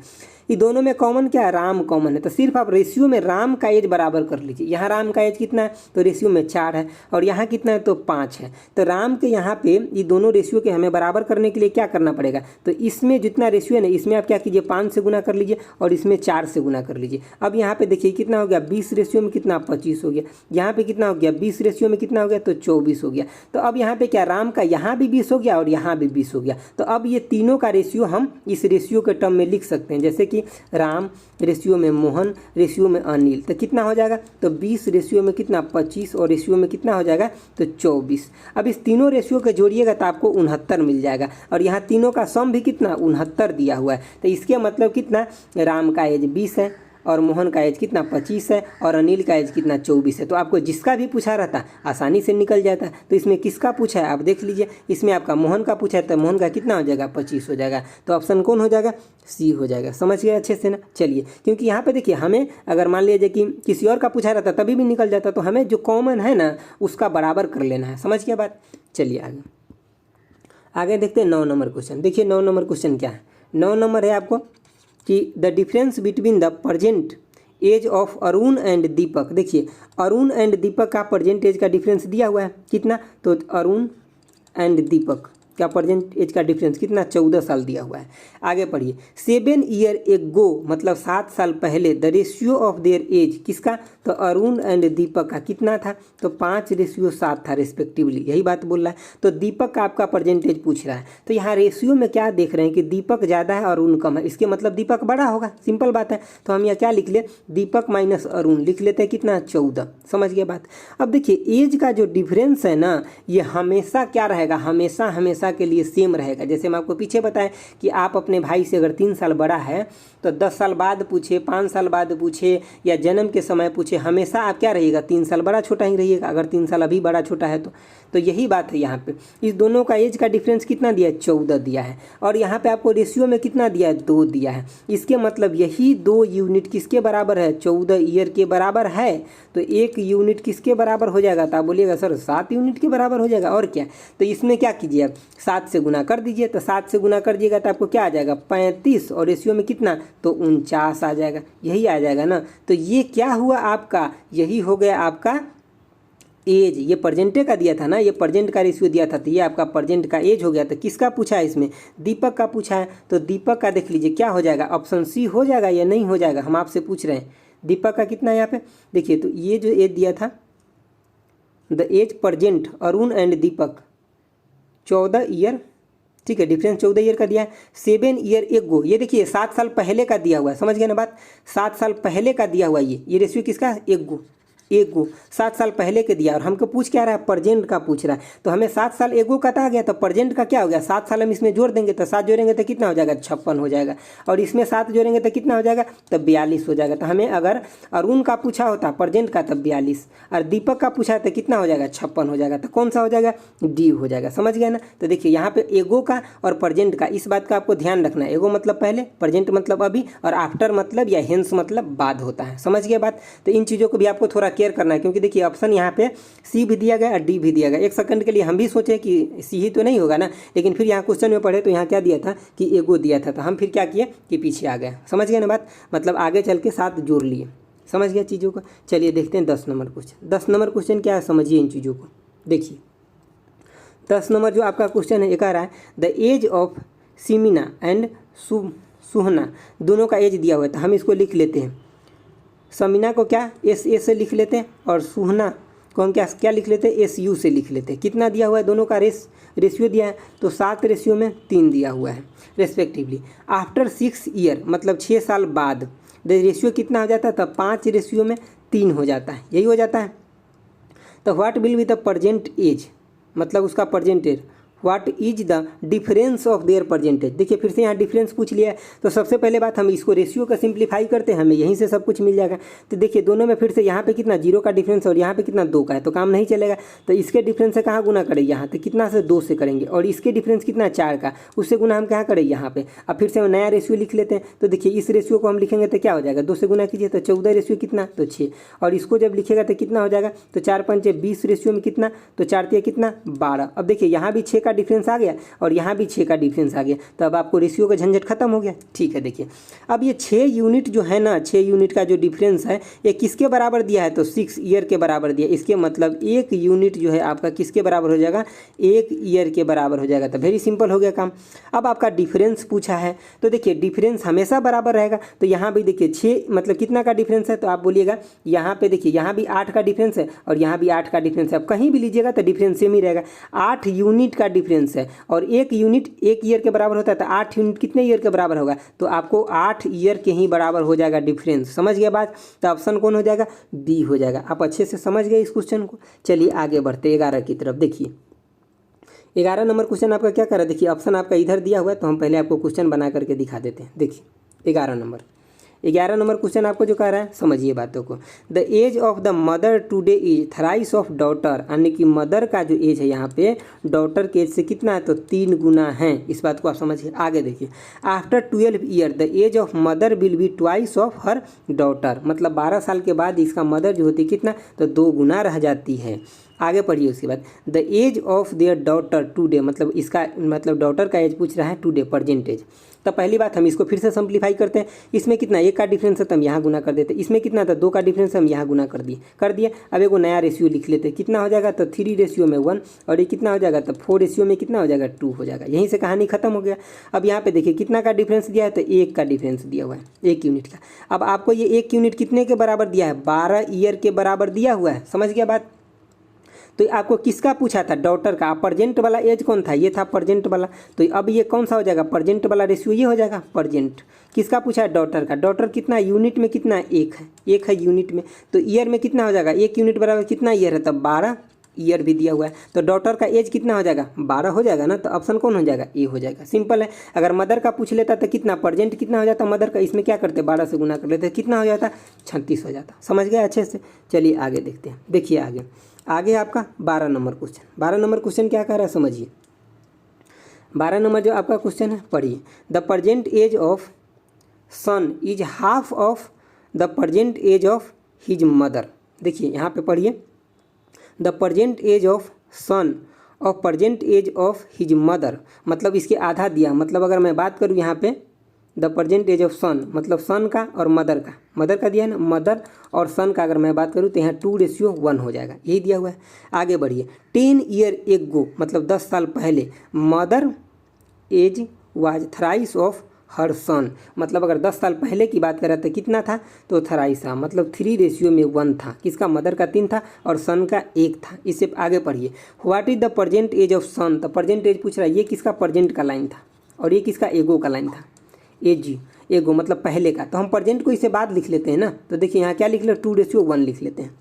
ये दोनों में कॉमन क्या है, राम कॉमन है, तो सिर्फ आप रेशियो में राम का एज बराबर कर लीजिए। यहाँ राम का एज कितना है, तो रेशियो में 4 है और यहाँ कितना है, तो 5 है। तो राम के यहाँ पे ये दोनों रेशियो के हमें बराबर करने के लिए क्या करना पड़ेगा, तो इसमें जितना रेशियो है ना, इसमें आप क्या कीजिए 5 से गुना कर लीजिए और इसमें 4 से गुना कर लीजिए। अब यहाँ पे देखिए कितना हो गया, 20 रेशियो में कितना 25 हो गया। यहाँ पे कितना हो गया, 20 रेशियो में कितना हो गया, तो 24 हो गया। तो अब यहाँ पे क्या, राम का यहाँ भी 20 हो गया और यहाँ भी 20 हो गया। तो अब ये तीनों का रेशियो हम इस रेशियो के टर्म में लिख सकते हैं। जैसे कि देखिए, राम रेशियो में मोहन रेशियो में अनिल, तो कितना हो जाएगा, तो 20 रेशियो में कितना 25 और रेशियो में कितना हो जाएगा तो 24। अब इस तीनों रेशियो को जोड़िएगा तो आपको 69 मिल जाएगा, और यहाँ तीनों का सम भी कितना 69 दिया हुआ है। तो इसके मतलब कितना, राम का एज 20 है और मोहन का एज कितना 25 है और अनिल का एज कितना 24 है। तो आपको जिसका भी पूछा रहता आसानी से निकल जाता है। तो इसमें किसका पूछा है आप देख लीजिए, इसमें आपका मोहन का पूछा है तो मोहन का कितना हो जाएगा 25 हो जाएगा। तो ऑप्शन कौन हो जाएगा, सी हो जाएगा। समझ गए अच्छे से ना। चलिए, क्योंकि यहाँ पे देखिए हमें अगर मान लीजिए कि किसी और का पूछा रहता तभी भी निकल जाता, तो हमें जो कॉमन है ना उसका बराबर कर लेना है। समझ गया बात। चलिए आगे देखते हैं 9 नंबर क्वेश्चन। देखिए 9 नंबर क्वेश्चन क्या है। 9 नंबर है आपको कि the difference between the present age of Arun and Deepak. देखिए अरुण एंड दीपक का प्रजेंट एज का डिफरेंस दिया हुआ है कितना, तो अरुण एंड दीपक का प्रजेंट एज का डिफरेंस कितना 14 साल दिया हुआ है। आगे पढ़िए 7 ईयर एगो मतलब 7 साल पहले the ratio of their age किसका, तो अरुण एंड दीपक का कितना था, तो 5:7 था रिस्पेक्टिवली। यही बात बोल रहा है। तो दीपक का आपका परसेंटेज पूछ रहा है, तो यहाँ रेशियो में क्या देख रहे हैं कि दीपक ज़्यादा है और अरुण कम है, इसके मतलब दीपक बड़ा होगा, सिंपल बात है। तो हम यहाँ क्या लिख ले, दीपक माइनस अरुण लिख लेते हैं कितना 14। समझ गए बात। अब देखिए एज का जो डिफरेंस है ना ये हमेशा क्या रहेगा, हमेशा के लिए सेम रहेगा। जैसे हम आपको पीछे बताएं कि आप अपने भाई से अगर 3 साल बड़ा है तो 10 साल बाद पूछे, 5 साल बाद पूछे या जन्म के समय पूछे, हमेशा आप क्या रहिएगा 3 साल बड़ा छोटा ही रहिएगा। अगर 3 साल अभी बड़ा छोटा है तो यही बात है। यहाँ पे इस दोनों का एज का डिफरेंस कितना दिया है 14 दिया है, और यहाँ पे आपको रेशियो में कितना दिया है 2 दिया है। इसके मतलब यही 2 यूनिट किसके बराबर है, 14 ईयर के बराबर है। तो 1 यूनिट किसके बराबर हो जाएगा, तो आप बोलिएगा सर 7 यूनिट के बराबर हो जाएगा। और क्या, तो इसमें क्या कीजिए 7 से गुना कर दीजिए। तो 7 से गुना कर दीजिएगा तो आपको क्या आ जाएगा 35, और रेशियो में कितना तो 49 आ जाएगा। यही आ जाएगा ना। तो ये क्या हुआ आपका, यही हो गया आपका एज। ये प्रजेंटे का दिया था ना, ये प्रजेंट का रेशियो दिया था, तो ये आपका प्रजेंट का एज हो गया। तो किसका पूछा है, इसमें दीपक का पूछा है। तो दीपक का देख लीजिए क्या हो जाएगा, ऑप्शन सी हो जाएगा या नहीं हो जाएगा, हम आपसे पूछ रहे हैं। दीपक का कितना है यहाँ पे देखिए, तो ये जो एज दिया था the age present Arun and Deepak 14 year, ठीक है, डिफरेंस 14 ईयर का दिया है। 7 ईयर एगो, ये देखिए 7 साल पहले का दिया हुआ है। समझ गए ना बात, 7 साल पहले का दिया हुआ ये रेशियो किसका, एगो 7 साल पहले के दिया, और हमको पूछ क्या रहा है, प्रजेंट का पूछ रहा है। तो हमें 7 साल एगो का आ गया, तो प्रजेंट का क्या हो गया 7 साल हम इसमें जोड़ देंगे, तो 7 जोड़ेंगे तो कितना हो जाएगा 56 हो जाएगा, और इसमें 7 जोड़ेंगे तो कितना हो जाएगा तो 42 हो जाएगा। तो हमें अगर अरुण का पूछा होता प्रजेंट का तब 42, और दीपक का पूछा तो कितना हो जाएगा 56 हो जाएगा। तो कौन सा हो जाएगा, डी हो जाएगा। समझ गया ना। तो देखिए यहाँ पे एगो का और प्रजेंट का, इस बात का आपको ध्यान रखना है। एगो मतलब पहले, प्रजेंट मतलब अभी, और आफ्टर मतलब या हेंस मतलब बाद होता है। समझ गए बात। तो इन चीज़ों को भी आपको थोड़ा केयर करना है, क्योंकि देखिए ऑप्शन यहाँ पे सी भी दिया गया और डी भी दिया गया। एक सेकंड के लिए हम भी सोचे कि सी ही तो नहीं होगा ना, लेकिन फिर यहाँ क्वेश्चन में पढ़े तो यहाँ क्या दिया था कि एगो दिया था, तो हम फिर क्या किए कि पीछे आ गए। समझ गए ना बात, मतलब आगे चल के 7 जोड़ लिए। समझ गया चीज़ों को। चलिए देखते हैं 10 नंबर क्वेश्चन। 10 नंबर क्वेश्चन क्या है समझिए इन चीज़ों को। देखिए 10 नंबर जो आपका क्वेश्चन है ये कह रहा है द एज ऑफ सिमीना एंड सुहना, दोनों का एज दिया हुआ है। तो हम इसको लिख लेते हैं, समीना को क्या एस ए से लिख लेते हैं, और सुहना को हम क्या लिख लेते हैं, एस यू से लिख लेते हैं। कितना दिया हुआ है, दोनों का रेशियो दिया है, तो 7 रेशियो में 3 दिया हुआ है रेस्पेक्टिवली। आफ्टर 6 ईयर मतलब 6 साल बाद द रेशियो कितना हो जाता है, तब 5 रेशियो में 3 हो जाता है, यही हो जाता है। तो what will be the present age, मतलब उसका present age, what is the difference of their percentage. देखिए फिर से यहाँ डिफरेंस पूछ लिया है, तो सबसे पहले बात हम इसको रेशियो का सिंप्लीफाई करते हैं, हमें यहीं से सब कुछ मिल जाएगा। तो देखिए दोनों में फिर से यहाँ पे कितना 0 का डिफरेंस और यहाँ पे कितना 2 का है, तो काम नहीं चलेगा। तो इसके डिफरेंस से कहाँ गुना करें, यहाँ, तो कितना से 2 से करेंगे, और इसके डिफरेंस कितना 4 का, उससे गुना हम कहाँ करें यहाँ पे। अब फिर से हम नया रेशियो लिख लेते हैं। तो देखिए इस रेशियो को हम लिखेंगे तो क्या हो जाएगा, 2 से गुना कीजिए तो 14 रेशियो कितना तो 6, और इसको जब लिखेगा तो कितना हो जाएगा, तो 4 5 20 रेशियो में कितना, तो 4 3 कितना 12। अब देखिए यहाँ भी 6 का डिफरेंस आ गया और यहाँ भी 6 का डिफरेंस आ गया, तो अब आपको रेशियो का झंझट खत्म हो गया। ठीक है, देखिए अब ये 6 यूनिट जो है ना, 6 यूनिट का जो डिफरेंस है ये किसके बराबर दिया है, तो 6 ईयर के बराबर दिया। इसके मतलब 1 यूनिट जो है आपका किसके बराबर हो जाएगा, 1 ईयर के बराबर हो जाएगा। तो वेरी सिंपल हो गया काम। अब आपका डिफरेंस पूछा है, तो देखिए डिफरेंस हमेशा बराबर रहेगा। तो यहाँ भी देखिए 6 मतलब कितना का डिफरेंस है, तो आप बोलिएगा यहाँ पे देखिए यहाँ भी 8 का डिफरेंस है और यहाँ भी 8 का डिफरेंस है। अब कहीं भी लीजिएगा तो डिफरेंस सेम ही रहेगा। 8 यूनिट का डिफरेंस है और एक यूनिट एक ईयर के बराबर होता है तो 8 यूनिट कितने ईयर के बराबर होगा, तो आपको 8 ईयर के ही बराबर हो जाएगा डिफरेंस। समझ गया बात, तो ऑप्शन कौन हो जाएगा, बी हो जाएगा। आप अच्छे से समझ गए इस क्वेश्चन को। चलिए आगे बढ़ते 11 की तरफ। देखिए 11 नंबर क्वेश्चन आपका क्या कर रहा है, देखिए ऑप्शन आपका इधर दिया हुआ है तो हम पहले आपको क्वेश्चन बना करके दिखा देते हैं। देखिए 11 नंबर क्वेश्चन आपको जो कह रहा है, समझिए बातों को। The age of the mother today is thrice of daughter, यानी कि मदर का जो एज है यहाँ पे डॉटर के एज से कितना है, तो 3 गुना है। इस बात को आप समझिए। आगे देखिए, after 12 year the age of mother will be twice of her daughter, मतलब 12 साल के बाद इसका मदर जो होती है कितना, तो 2 गुना रह जाती है। आगे पढ़िए उसके बाद, the age of their daughter today, मतलब इसका मतलब डॉटर का एज पूछ रहा है टुडे, प्रेजेंट एज। तो पहली बात हम इसको फिर से सिंप्लीफाई करते हैं। इसमें कितना 1 का डिफरेंस है तो हम यहाँ गुना कर देते हैं। इसमें कितना था 2 का डिफरेंस है, हम यहाँ गुना कर दिए। अब एगो नया रेशियो लिख लेते हैं। कितना हो जाएगा, तो 3 रेशियो में 1, और ये कितना हो जाएगा, तो 4 रेशियो में कितना हो जाएगा, 2 हो जाएगा। यहीं से कहानी खत्म हो गया। अब यहाँ पे देखिए कितना का डिफरेंस दिया है, तो 1 का डिफरेंस दिया हुआ है, 1 यूनिट का। अब आपको ये 1 यूनिट कितने के बराबर दिया है, 12 ईयर के बराबर दिया हुआ है। समझ गया बात। तो आपको किसका पूछा था, डॉटर का। प्रेजेंट वाला एज कौन था, ये था प्रेजेंट वाला। तो अब ये कौन सा हो जाएगा, प्रेजेंट वाला रेशियो ये हो जाएगा प्रेजेंट। किसका पूछा है, डॉटर का। डॉटर कितना यूनिट में, कितना है, 1 है यूनिट में। तो ईयर में कितना हो जाएगा, 1 यूनिट बराबर कितना ईयर है, तब 12 ईयर भी दिया हुआ है। तो डॉटर का एज कितना हो जाएगा, 12 हो जाएगा ना। तो ऑप्शन कौन हो जाएगा, ए हो जाएगा। सिंपल है। अगर मदर का पूछ लेता तो कितना, प्रेजेंट कितना हो जाता मदर का, इसमें क्या करते 12 से गुना कर लेते, कितना हो जाता 36 हो जाता। समझ गए अच्छे से। चलिए आगे देखते हैं। देखिए आगे आपका 12 नंबर क्वेश्चन। 12 नंबर क्वेश्चन क्या कह रहा है, समझिए। 12 नंबर जो आपका क्वेश्चन है, पढ़िए। The present age of son is half of the present age of his mother. देखिए यहाँ पे पढ़िए, the present age of son of present age of his mother, मतलब इसके आधा दिया। मतलब अगर मैं बात करूँ यहाँ पे the present age of son, मतलब सन का और मदर का दिया है ना, मदर और सन का अगर मैं बात करूँ तो यहाँ 2:1 हो जाएगा, यही दिया हुआ है। आगे बढ़िए। 10 ईयर एगो, मतलब 10 साल पहले mother age was thrice of her son, मतलब अगर 10 साल पहले की बात करें तो कितना था, तो थ्राइस था, मतलब 3:1 था। किसका, मदर का 3 था और सन का 1 था। इससे आगे पढ़िए। What is the present age of son, तो प्रेजेंट एज पूछ रहा है। ये किसका प्रेजेंट का लाइन था और ये किसका, एगो का लाइन था। एगो मतलब पहले का, तो हम प्रेजेंट को इससे बाद लिख लेते हैं ना। तो देखिए यहाँ क्या लिख ले, 2:1 लिख लेते हैं।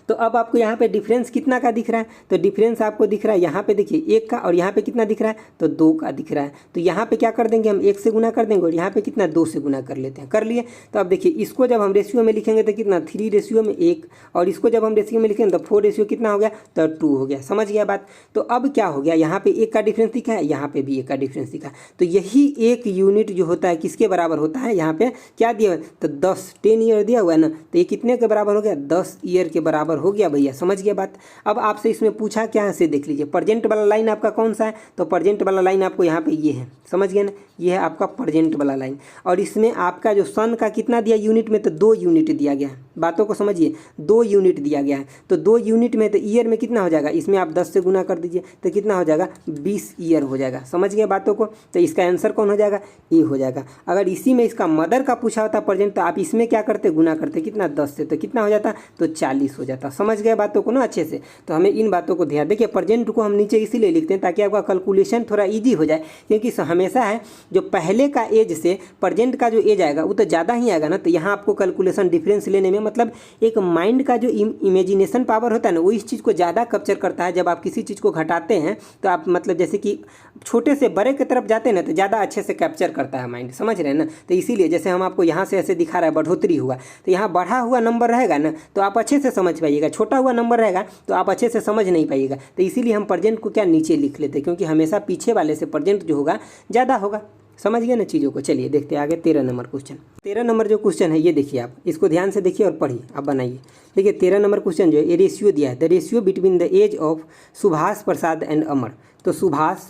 तो अब आपको यहाँ पे डिफरेंस कितना का दिख रहा है, तो डिफरेंस आपको दिख रहा है यहाँ पे देखिए 1 का, और यहाँ पे कितना दिख रहा है, तो 2 का दिख रहा है। तो यहाँ पे क्या कर देंगे हम, 1 से गुना कर देंगे, और यहाँ पे कितना 2 से गुना कर लेते हैं। कर लिए। तो अब देखिए इसको जब हम रेशियो में लिखेंगे तो कितना 3:1, और इसको जब हम रेशियो में लिखेंगे तो 4 कितना हो गया, तो 2 हो गया। समझ गया बात। तो अब क्या हो गया, यहाँ पे 1 का डिफरेंस दिखा है, यहाँ पे भी 1 का डिफरेंस दिखा। तो यही 1 यूनिट जो होता है किसके बराबर होता है, यहाँ पे क्या दिया हुआ है, तो 10 ईयर दिया हुआ है ना। तो ये कितने के बराबर हो गया, 10 ईयर के बराबर हो गया भैया। समझ गया बात। अब आपसे इसमें पूछा क्या है, से देख लीजिए। प्रेजेंट वाला लाइन आपका कौन सा है, तो प्रेजेंट वाला लाइन आपको यहाँ पे ये है। समझ गए ना, ये है आपका प्रेजेंट वाला लाइन। और इसमें आपका जो सन का कितना दिया यूनिट में, तो 2 यूनिट दिया गया है। बातों को समझिए, 2 यूनिट दिया गया है। तो 2 यूनिट में तो ईयर में कितना हो जाएगा, इसमें आप 10 से गुना कर दीजिए तो कितना हो जाएगा, 20 ईयर हो जाएगा। समझ गए बातों को। तो इसका आंसर कौन हो जाएगा, ए हो जाएगा। अगर इसी में इसका मदर का पूछा होता प्रेजेंट, तो आप इसमें क्या करते, गुना करते, कितना 10 से, तो कितना हो जाता, तो 40 हो जाता। समझ गए बातों को ना अच्छे से। तो हमें इन बातों को ध्यान देखिए। प्रेजेंट को हम नीचे इसीलिए लिखते हैं ताकि आपका कैलकुलेशन थोड़ा ईजी हो जाए, क्योंकि हमेशा है जो पहले का एज से प्रेजेंट का जो एज आएगा वो तो ज़्यादा ही आएगा ना। तो यहाँ आपको कैलकुलेशन डिफरेंस लेने में, मतलब एक माइंड का जो इमेजिनेशन पावर होता है ना, वो इस चीज़ को ज़्यादा कैप्चर करता है। जब आप किसी चीज़ को घटाते हैं तो आप मतलब जैसे कि छोटे से बड़े की तरफ जाते हैं ना, तो ज़्यादा अच्छे से कैप्चर करता है माइंड। समझ रहे हैं ना। तो इसीलिए जैसे हम आपको यहाँ से ऐसे दिखा रहा है बढ़ोतरी हुआ, तो यहाँ बढ़ा हुआ नंबर रहेगा ना तो आप अच्छे से समझ पाइएगा, छोटा हुआ नंबर रहेगा तो आप अच्छे से समझ नहीं पाइएगा। तो इसीलिए हम प्रेजेंट को क्या नीचे लिख लेते हैं, क्योंकि हमेशा पीछे वाले से प्रेजेंट जो होगा ज़्यादा होगा। समझ गए ना चीज़ों को। चलिए देखते हैं आगे 13 नंबर क्वेश्चन। 13 नंबर जो क्वेश्चन है ये देखिए, आप इसको ध्यान से देखिए और पढ़िए, आप बनाइए। देखिए 13 नंबर क्वेश्चन जो है, ये रेशियो दिया है, the ratio between the age of Subhash Prasad and Amar. तो सुभाष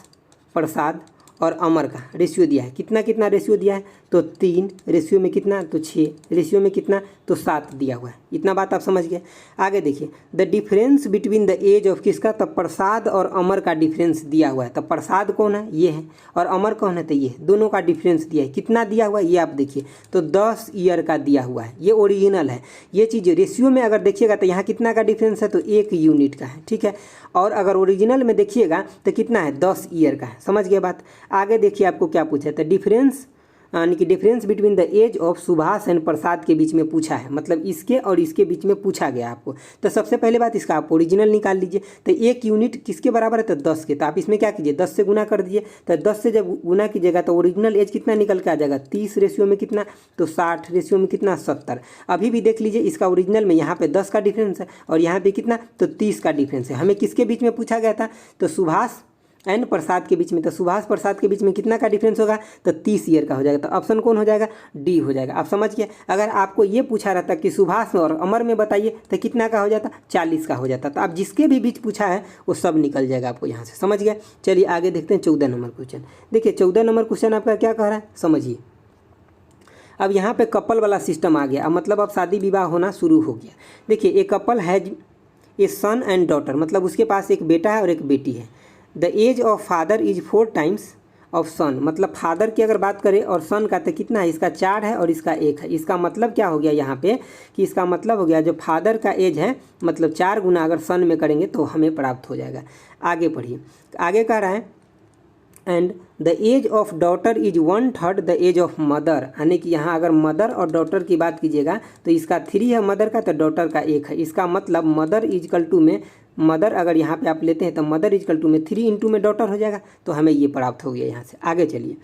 प्रसाद और अमर का रेशियो दिया है, कितना कितना रेशियो दिया है, तो 3 रेशियो में कितना, तो 6 रेशियो में कितना, तो 7 दिया हुआ है। इतना बात आप समझ गए। आगे देखिए, the difference between the age of किसका, तब प्रसाद और अमर का डिफरेंस दिया हुआ है। तब प्रसाद कौन है, ये है, और अमर कौन है, तो ये है। दोनों का डिफरेंस दिया है, कितना दिया हुआ है ये आप देखिए, तो 10 ईयर का दिया हुआ है। ये ओरिजिनल है। ये चीज़ रेशियो में अगर देखिएगा तो यहाँ कितना का डिफरेंस है, तो 1 यूनिट का है, ठीक है। और अगर ओरिजिनल में देखिएगा तो कितना है, 10 ईयर का है। समझ गए बात। आगे देखिए आपको क्या पूछा है, तो डिफरेंस यानी कि difference between the age of Subhash and Prasad के बीच में पूछा है, मतलब इसके और इसके बीच में पूछा गया आपको। तो सबसे पहले बात इसका आप ओरिजिनल निकाल लीजिए। तो 1 यूनिट किसके बराबर है, तो 10 के। तो आप इसमें क्या कीजिए, 10 से गुना कर दीजिए। तो 10 से जब गुना कीजिएगा तो ओरिजिनल एज कितना निकल के आ जाएगा, 30 रेशियो में कितना, तो 60 रेशियो में कितना, 70। अभी भी देख लीजिए इसका ओरिजिनल में यहाँ पे 10 का डिफरेंस है और यहाँ पे कितना, तो 30 का डिफरेंस है। हमें किसके बीच में पूछा गया था, तो सुभाष एंड प्रसाद के बीच में। तो सुभाष प्रसाद के बीच में कितना का डिफरेंस होगा, तो 30 ईयर का हो जाएगा। तो ऑप्शन कौन हो जाएगा, डी हो जाएगा। आप समझ गए। अगर आपको ये पूछा रहता कि सुभाष और अमर में बताइए तो कितना का हो जाता, 40 का हो जाता। तो आप जिसके भी बीच पूछा है वो सब निकल जाएगा आपको यहाँ से। समझ गए। चलिए आगे देखते हैं 14 नंबर क्वेश्चन। देखिए 14 नंबर क्वेश्चन आपका क्या कह रहा है, समझिए। अब यहाँ पे कपल वाला सिस्टम आ गया। अब मतलब अब शादी विवाह होना शुरू हो गया। देखिए एक couple has a son and daughter, मतलब उसके पास एक बेटा है और एक बेटी है। The age of father is 4 times of son, मतलब फादर की अगर बात करें और सन का तो कितना है, इसका 4 है और इसका 1 है। इसका मतलब क्या हो गया यहाँ पे, कि इसका मतलब हो गया जो फादर का एज है मतलब 4 गुना अगर सन में करेंगे तो हमें प्राप्त हो जाएगा। आगे पढ़िए, आगे कह रहा है and the age of daughter is 1/3 the age of mother, यानी कि यहाँ अगर मदर और डॉटर की बात कीजिएगा तो इसका 3 है मदर का, तो डॉटर का 1 है। इसका मतलब मदर इजकल टू में, मदर अगर यहाँ पे आप लेते हैं तो मदर इजकल टू में 3 इंटू में डॉटर हो जाएगा। तो हमें ये प्राप्त हो गया यहाँ से। आगे चलिए,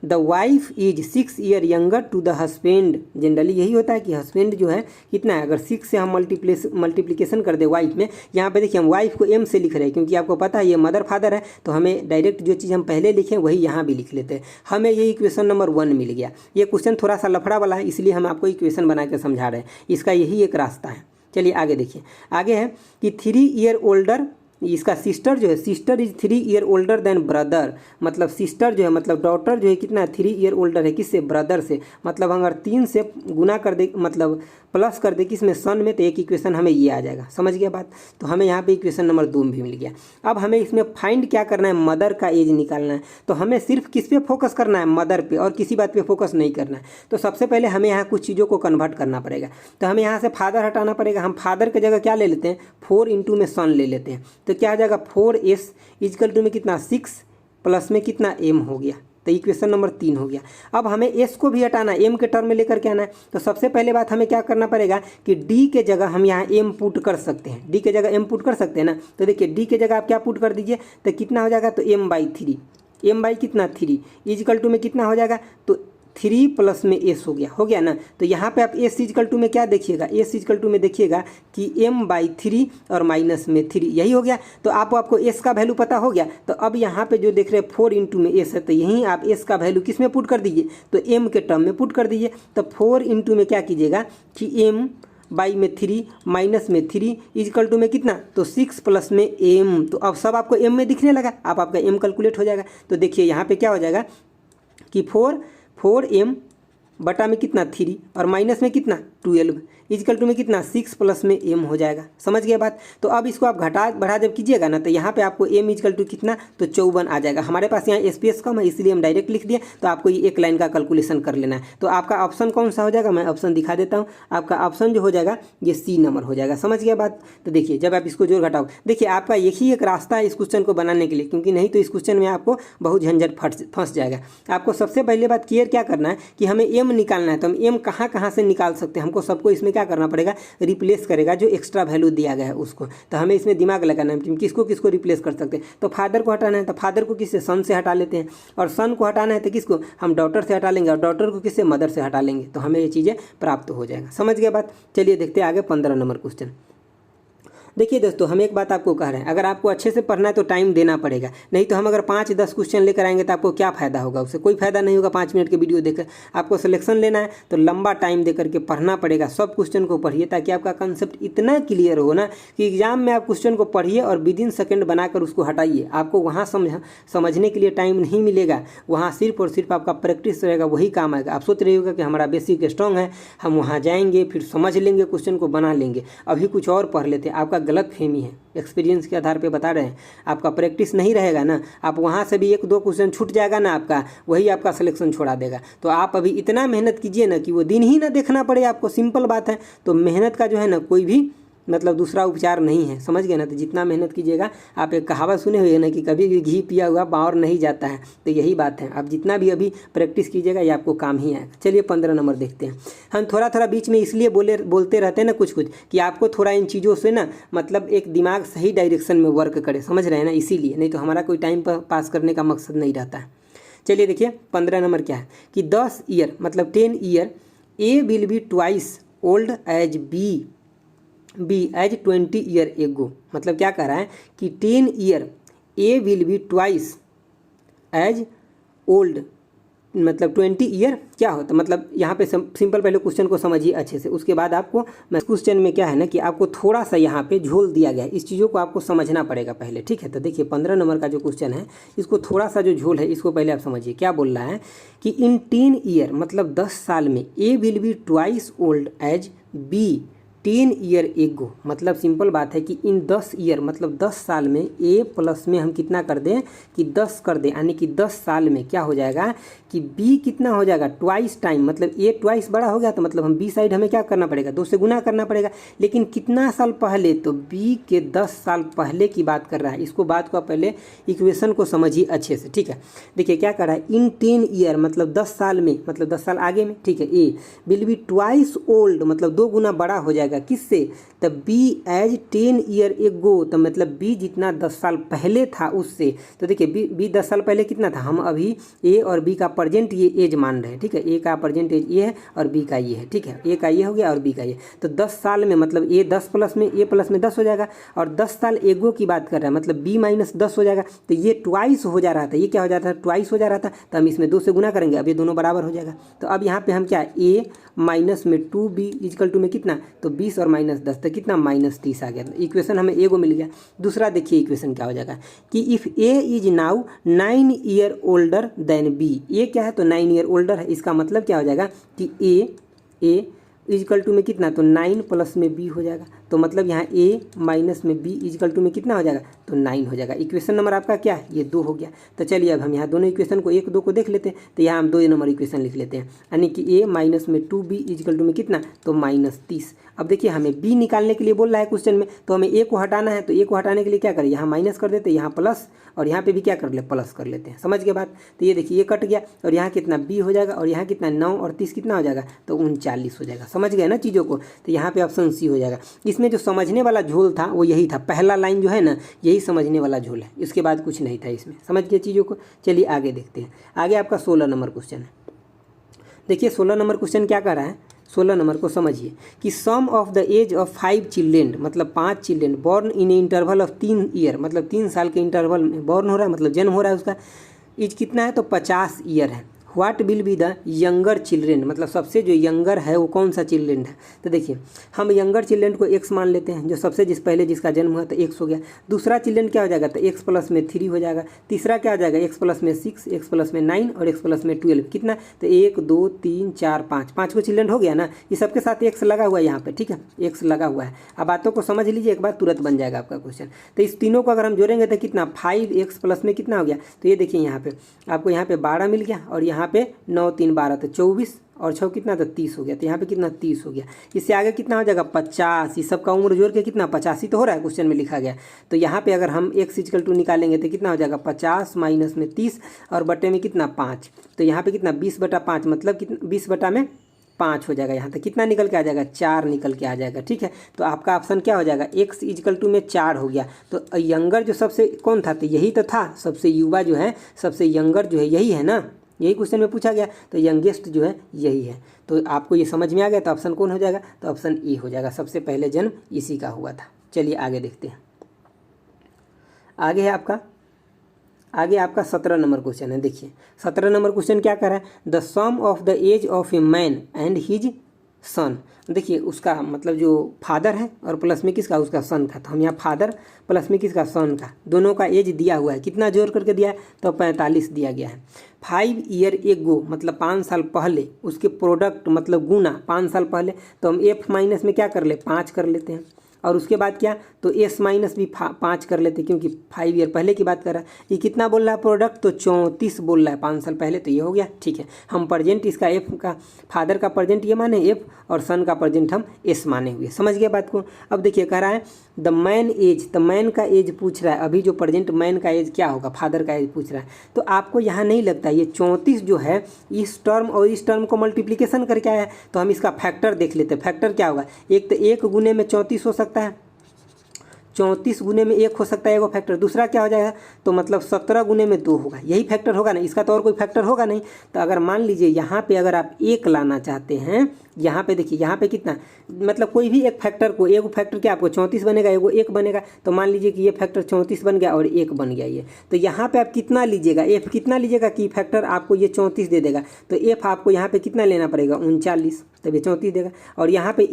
the wife is 6 year younger to the husband. Generally यही होता है कि हस्बैंड जो है कितना है, अगर 6 से हम मल्टीप्लिकेशन कर दे वाइफ में, यहाँ पे देखिए हम वाइफ को एम से लिख रहे हैं क्योंकि आपको पता है ये मदर फादर है, तो हमें डायरेक्ट जो चीज़ हम पहले लिखें वही यहाँ भी लिख लेते हैं। हमें ये इक्वेशन नंबर 1 मिल गया। ये क्वेश्चन थोड़ा सा लफड़ा वाला है, इसलिए हम आपको इक्वेशन बना के समझा रहे हैं। इसका यही एक रास्ता है। चलिए आगे देखिए, आगे है कि 3 ईयर ओल्डर, इसका सिस्टर जो है, sister is 3 year older then brother, मतलब सिस्टर जो है मतलब डॉटर जो है कितना 3 ईयर ओल्डर है किससे, ब्रदर से। मतलब अगर 3 से गुना कर दे, मतलब प्लस कर दे किसमें, सन में, तो एक इक्वेशन हमें ये आ जाएगा। समझ गया बात। तो हमें यहाँ पे इक्वेशन नंबर 2 भी मिल गया। अब हमें इसमें फाइंड क्या करना है, मदर का एज निकालना है। तो हमें सिर्फ किस पे फोकस करना है, मदर पे, और किसी बात पे फोकस नहीं करना है। तो सबसे पहले हमें यहाँ कुछ चीज़ों को कन्वर्ट करना पड़ेगा। तो हमें यहाँ से फादर हटाना पड़ेगा। हम फादर की जगह क्या ले लेते हैं, 4 इंटू में सन ले लेते हैं। तो क्या आ जाएगा, 4s इजकल टू में कितना, 6 प्लस में कितना, m हो गया। तो इक्वेशन नंबर 3 हो गया। अब हमें s को भी हटाना है, m के टर्म में लेकर के आना है। तो सबसे पहले बात हमें क्या करना पड़ेगा कि d के जगह हम यहाँ m पुट कर सकते हैं। d के जगह m पुट कर सकते हैं ना। तो देखिए d के जगह आप क्या पुट कर दीजिए, तो कितना हो जाएगा, तो m/3, m कितना 3 इजकल टू में कितना हो जाएगा, तो 3 प्लस में s हो गया ना। तो यहाँ पे आप s इजकल टू में क्या देखिएगा, s इजकल टू में देखिएगा कि m/3 और माइनस में 3, यही हो गया। तो आपको s का वैल्यू पता हो गया। तो अब यहाँ पे जो देख रहे हैं 4 इंटू में s है, तो यहीं आप s का वैल्यू किस में पुट कर दीजिए, तो m के टर्म में पुट कर दीजिए। तो 4 इंटू में क्या कीजिएगा कि m/में 3 माइनस में 3 इजकल टू में कितना, तो 6 प्लस में m। तो अब सब आपको m में दिखने लगा, आपका m कैलकुलेट हो जाएगा। तो देखिए यहाँ पे क्या हो जाएगा कि 4m बटा में कितना 3 और माइनस में कितना 12 इजकल टू में कितना 6 प्लस में m हो जाएगा। समझ गए बात। तो अब इसको आप घटा बढ़ा जब कीजिएगा ना, तो यहाँ पे आपको m इजकल टू कितना, तो 54 आ जाएगा। हमारे पास यहाँ स्पेस कम है इसलिए हम डायरेक्ट लिख दिए। तो आपको ये एक लाइन का कैलकुलेशन कर लेना है। तो आपका ऑप्शन कौन सा हो जाएगा, मैं ऑप्शन दिखा देता हूँ। आपका ऑप्शन जो हो जाएगा ये सी नंबर हो जाएगा। समझ गया बात। तो देखिए जब आप इसको जोड़ घटाओ, देखिए आपका यही एक रास्ता है इस क्वेश्चन को बनाने के लिए, क्योंकि नहीं तो इस क्वेश्चन में आपको बहुत झंझट फंस जाएगा। आपको सबसे पहले बात क्लियर क्या करना है कि हमें m निकालना है। तो हम m कहाँ से निकाल सकते हैं, हमको सबको इसमें क्या करना पड़ेगा, रिप्लेस करेगा जो एक्स्ट्रा वैल्यू दिया गया है उसको। तो हमें इसमें दिमाग लगाना है कि किसको किसको रिप्लेस कर सकते हैं। तो फादर को हटाना है तो फादर को किससे, सन से हटा लेते हैं, और सन को हटाना है तो किसको, हम डॉटर से हटा लेंगे, और डॉटर को किससे, मदर से हटा लेंगे। तो हमें ये चीज़ें प्राप्त हो जाएगा। समझ गए बात। चलिए देखते हैं आगे 15 नंबर क्वेश्चन। देखिए दोस्तों, हम एक बात आपको कह रहे हैं, अगर आपको अच्छे से पढ़ना है तो टाइम देना पड़ेगा, नहीं तो हम अगर 5-10 क्वेश्चन लेकर आएंगे तो आपको क्या फ़ायदा होगा, उससे कोई फ़ायदा नहीं होगा। 5 मिनट के वीडियो देखकर आपको सिलेक्शन लेना है तो लंबा टाइम दे करके पढ़ना पड़ेगा। सब क्वेश्चन को पढ़िए ताकि आपका कंसेप्ट इतना क्लियर हो ना कि एग्जाम में आप क्वेश्चन को पढ़िए और विदिन सेकंड बनाकर उसको हटाइए। आपको वहाँ समझने के लिए टाइम नहीं मिलेगा, वहाँ सिर्फ और सिर्फ आपका प्रैक्टिस रहेगा, वही काम आएगा। आप सोच रहे होगा कि हमारा बेसिक स्ट्रॉन्ग है, हम वहाँ जाएंगे फिर समझ लेंगे, क्वेश्चन को बना लेंगे, अभी कुछ और पढ़ लेते हैं। आपका गलत फहमी है, एक्सपीरियंस के आधार पे बता रहे हैं। आपका प्रैक्टिस नहीं रहेगा ना, आप वहाँ से भी 1-2 क्वेश्चन छूट जाएगा ना आपका, वही आपका सिलेक्शन छोड़ा देगा। तो आप अभी इतना मेहनत कीजिए ना कि वो दिन ही ना देखना पड़े आपको, सिंपल बात है। तो मेहनत का जो है ना कोई भी मतलब दूसरा उपचार नहीं है, समझ गए ना। तो जितना मेहनत कीजिएगा, आप एक कहावत सुने हुए ना कि कभी भी घी पिया हुआ बाहर नहीं जाता है, तो यही बात है। आप जितना भी अभी प्रैक्टिस कीजिएगा ये आपको काम ही आएगा। चलिए 15 नंबर देखते हैं। हम थोड़ा बीच में इसलिए बोलते रहते हैं ना कुछ कि आपको थोड़ा इन चीज़ों से ना मतलब एक दिमाग सही डायरेक्शन में वर्क करे, समझ रहे हैं ना, इसीलिए, नहीं तो हमारा कोई टाइम पास करने का मकसद नहीं रहता है। चलिए देखिए 15 नंबर क्या है कि 10 ईयर मतलब 10 year a will be twice old as b age 20 year ago. मतलब क्या कह रहा है कि 10 year a will be twice age old, मतलब 20 ईयर क्या होता है। मतलब यहाँ पे सिंपल पहले क्वेश्चन को समझिए अच्छे से, उसके बाद आपको क्वेश्चन में क्या है ना कि आपको थोड़ा सा यहाँ पे झोल दिया गया है, इस चीज़ों को आपको समझना पड़ेगा पहले, ठीक है। तो देखिए 15 नंबर का जो क्वेश्चन है, इसको थोड़ा सा जो झोल है इसको पहले आप समझिए। क्या बोल रहा है कि इन 10 ईयर मतलब 10 साल में A will be twice old as B 10 year ago. मतलब सिंपल बात है कि इन 10 ईयर मतलब 10 साल में ए प्लस में हम कितना कर दें कि 10 कर दें, यानी कि 10 साल में क्या हो जाएगा कि बी कितना हो जाएगा ट्वाइस टाइम, मतलब ए ट्वाइस बड़ा हो गया तो मतलब हम बी साइड हमें क्या करना पड़ेगा 2 से गुना करना पड़ेगा। लेकिन कितना साल पहले, तो बी के 10 साल पहले की बात कर रहा है। इसको बात को पहले इक्वेशन को समझिए अच्छे से, ठीक है। देखिए क्या कर रहा है, इन 10 ईयर मतलब 10 साल में, मतलब 10 साल आगे में, ठीक है। ए विल बी ट्वाइस ओल्ड मतलब 2 गुना बड़ा हो जाएगा, किससे, तब बी एज 10 ईयर एगो, तो मतलब बी जितना 10 साल पहले था उससे। तो देखिए बी 10 साल पहले कितना था, हम अभी ए और बी का प्रेजेंट ये एज मान रहे हैं, ठीक है। ए का प्रेजेंट एज ये है और बी का ये है, ठीक है। ए का ये हो गया और बी का ये, तो 10 साल में मतलब ए 10 प्लस में ए प्लस में 10 हो जाएगा, और 10 साल एगो की बात कर रहा है मतलब बी माइनस 10 हो जाएगा। तो ये ट्वाइस हो जा रहा था, ये क्या हो जाता था, ट्वाइस हो जा रहा था। तो हम इसमें 2 से गुना करेंगे, अब ये दोनों बराबर हो जाएगा। तो अब यहाँ पे हम क्या, ए माइनस में 2b इक्वल टू में कितना, तो 20 और माइनस 10, तो कितना -30 आ गया। इक्वेशन हमें ए को मिल गया। दूसरा देखिए इक्वेशन क्या हो जाएगा कि if A is now 9 year older than B. A क्या है, तो 9 ईयर ओल्डर है, इसका मतलब क्या हो जाएगा कि ए इक्वल टू में कितना, तो 9 प्लस में बी हो जाएगा। तो मतलब यहाँ ए माइनस में बी इक्वल टू में कितना हो जाएगा, तो 9 हो जाएगा। इक्वेशन नंबर आपका क्या है, ये 2 हो गया। तो चलिए अब हम यहाँ दोनों इक्वेशन को 1-2 को देख लेते हैं। तो यहाँ हम 2 नंबर इक्वेशन लिख लेते हैं, यानी कि ए माइनस में 2b इक्वल टू में कितना, तो -30। अब देखिए हमें बी निकालने के लिए बोल रहा है क्वेश्चन में, तो हमें ए को हटाना है। तो ए को हटाने के लिए क्या करें, यहाँ माइनस कर देते हैं, यहाँ प्लस, और यहाँ पे भी क्या कर ले, प्लस कर लेते हैं। समझ के बाद तो ये देखिए ये कट गया, और यहाँ कितना बी हो जाएगा, और यहाँ कितना 9 और 30 कितना हो जाएगा, तो 39 हो जाएगा। समझ गए ना चीज़ों को। तो यहाँ पे ऑप्शन सी हो जाएगा। इसमें जो समझने वाला झोल था वो यही था, पहला लाइन जो है ना यही समझने वाला झोल है, इसके बाद कुछ नहीं था इसमें। समझ गए चीज़ों को। चलिए आगे देखते हैं। आगे आपका 16 नंबर क्वेश्चन है। देखिए 16 नंबर क्वेश्चन क्या कर रहा है, 16 नंबर को समझिए कि sum of the age of 5 children, मतलब 5 children born in interval of 3 year, मतलब 3 साल के इंटरवल में बॉर्न हो रहा है, मतलब जन्म हो रहा है उसका। एज कितना है, तो 50 ईयर है। What will be the younger children, मतलब सबसे जो यंगर है वो कौन सा चिल्ड्रेन है। तो देखिए हम यंगर चिल्ड्रेन को x मान लेते हैं, जो सबसे पहले जिसका जन्म हुआ तो x हो गया। दूसरा चिल्ड्रेन क्या हो जाएगा, तो x प्लस में 3 हो जाएगा। तीसरा क्या हो जाएगा, x प्लस में 6, x प्लस में 9 और x प्लस में 12, कितना, तो 1 2 3 4 5, 5 को चिल्ड्रेन हो गया ना। ये सबके साथ x लगा हुआ है यहाँ पे, ठीक है, x लगा हुआ है। अब बातों को समझ लीजिए एक बार, तुरंत बन जाएगा आपका क्वेश्चन। तो इस तीनों को अगर हम जोड़ेंगे तो कितना, 5x प्लस में कितना हो गया, तो ये देखिए यहाँ पे आपको यहाँ पे 12 मिल गया, और यहाँ पे 9 3 12, तो 24 और 6 कितना, तो 30 हो गया। तो यहाँ पे कितना, 30 हो गया। इससे आगे कितना हो जाएगा, 50। इस सब का उम्र जोड़ के कितना, 85 तो हो रहा है, क्वेश्चन में लिखा गया। तो यहाँ पे अगर हम x इक्वल टू निकालेंगे तो कितना हो जाएगा, 50 माइनस में 30 और बटे में कितना, 5। तो यहाँ पे कितना, 20/5, मतलब कितना 20/5 हो जाएगा। यहाँ तक कितना निकल के आ जाएगा, 4 निकल के आ जाएगा, ठीक है। तो आपका ऑप्शन क्या हो जाएगा, x इक्वल टू में 4 हो गया। तो यंगर जो सबसे कौन था, तो यही तो था, सबसे युवा जो है, सबसे यंगर जो है यही है ना, यही क्वेश्चन में पूछा गया। तो यंगेस्ट जो है यही है। तो आपको ये समझ में आ गया, तो ऑप्शन कौन हो जाएगा, तो ऑप्शन ए हो जाएगा, सबसे पहले जन्म इसी का हुआ था। चलिए आगे देखते हैं। आगे आपका 17 नंबर क्वेश्चन है। देखिए 17 नंबर क्वेश्चन क्या कर रहा है, the sum of the age of a man and his son. देखिए उसका मतलब जो फादर है और प्लस में किसका, उसका सन का। तो हम यहाँ फादर प्लस में किसका, सन का, दोनों का एज दिया हुआ है। कितना जोड़ करके दिया है, तो 45 दिया गया है। 5 ईयर एगो मतलब 5 साल पहले, उसके प्रोडक्ट मतलब गुना 5 साल पहले, तो हम एफ माइनस में क्या कर ले, 5 कर लेते हैं। और उसके बाद क्या, तो एस माइनस भी 5 कर लेते, क्योंकि 5 ईयर पहले की बात कर रहा है। ये कितना बोल रहा है प्रोडक्ट, तो 34 बोल रहा है 5 साल पहले, तो ये हो गया। ठीक है, हम प्रेजेंट इसका एफ का, फादर का प्रेजेंट ये माने एफ, और सन का प्रेजेंट हम एस माने हुए। समझ गए बात को। अब देखिए कह रहा है द मैन एज, तो मैन का एज पूछ रहा है। अभी जो प्रेजेंट मैन का एज क्या होगा, फादर का एज पूछ रहा है। तो आपको यहाँ नहीं लगता ये 34 जो है इस टर्म और इस टर्म को मल्टीप्लीकेशन करके आया है, तो हम इसका फैक्टर देख लेते हैं। फैक्टर क्या होगा, एक तो 1 गुने में 34 हो सकता है, 34 गुने में 1 हो सकता है एगो फैक्टर। दूसरा क्या हो जाएगा, तो मतलब 17 गुने में 2 होगा, यही फैक्टर होगा ना, इसका तो और कोई फैक्टर होगा नहीं। तो अगर मान लीजिए यहाँ पे अगर आप 1 लाना चाहते हैं, यहाँ पे देखिए यहाँ पे कितना, मतलब कोई भी एक फैक्टर को, एगो फैक्टर क्या आपको 34 बनेगा, एगो 1 बनेगा। तो मान लीजिए कि ये फैक्टर 34 बन गया और 1 बन गया ये। तो यहाँ पे आप कितना लीजिएगा, एफ कितना लीजिएगा कि फैक्टर आपको ये 34 दे देगा। तो एफ आपको यहाँ पे कितना लेना पड़ेगा, 39, तब ये 34 देगा। और यहाँ पे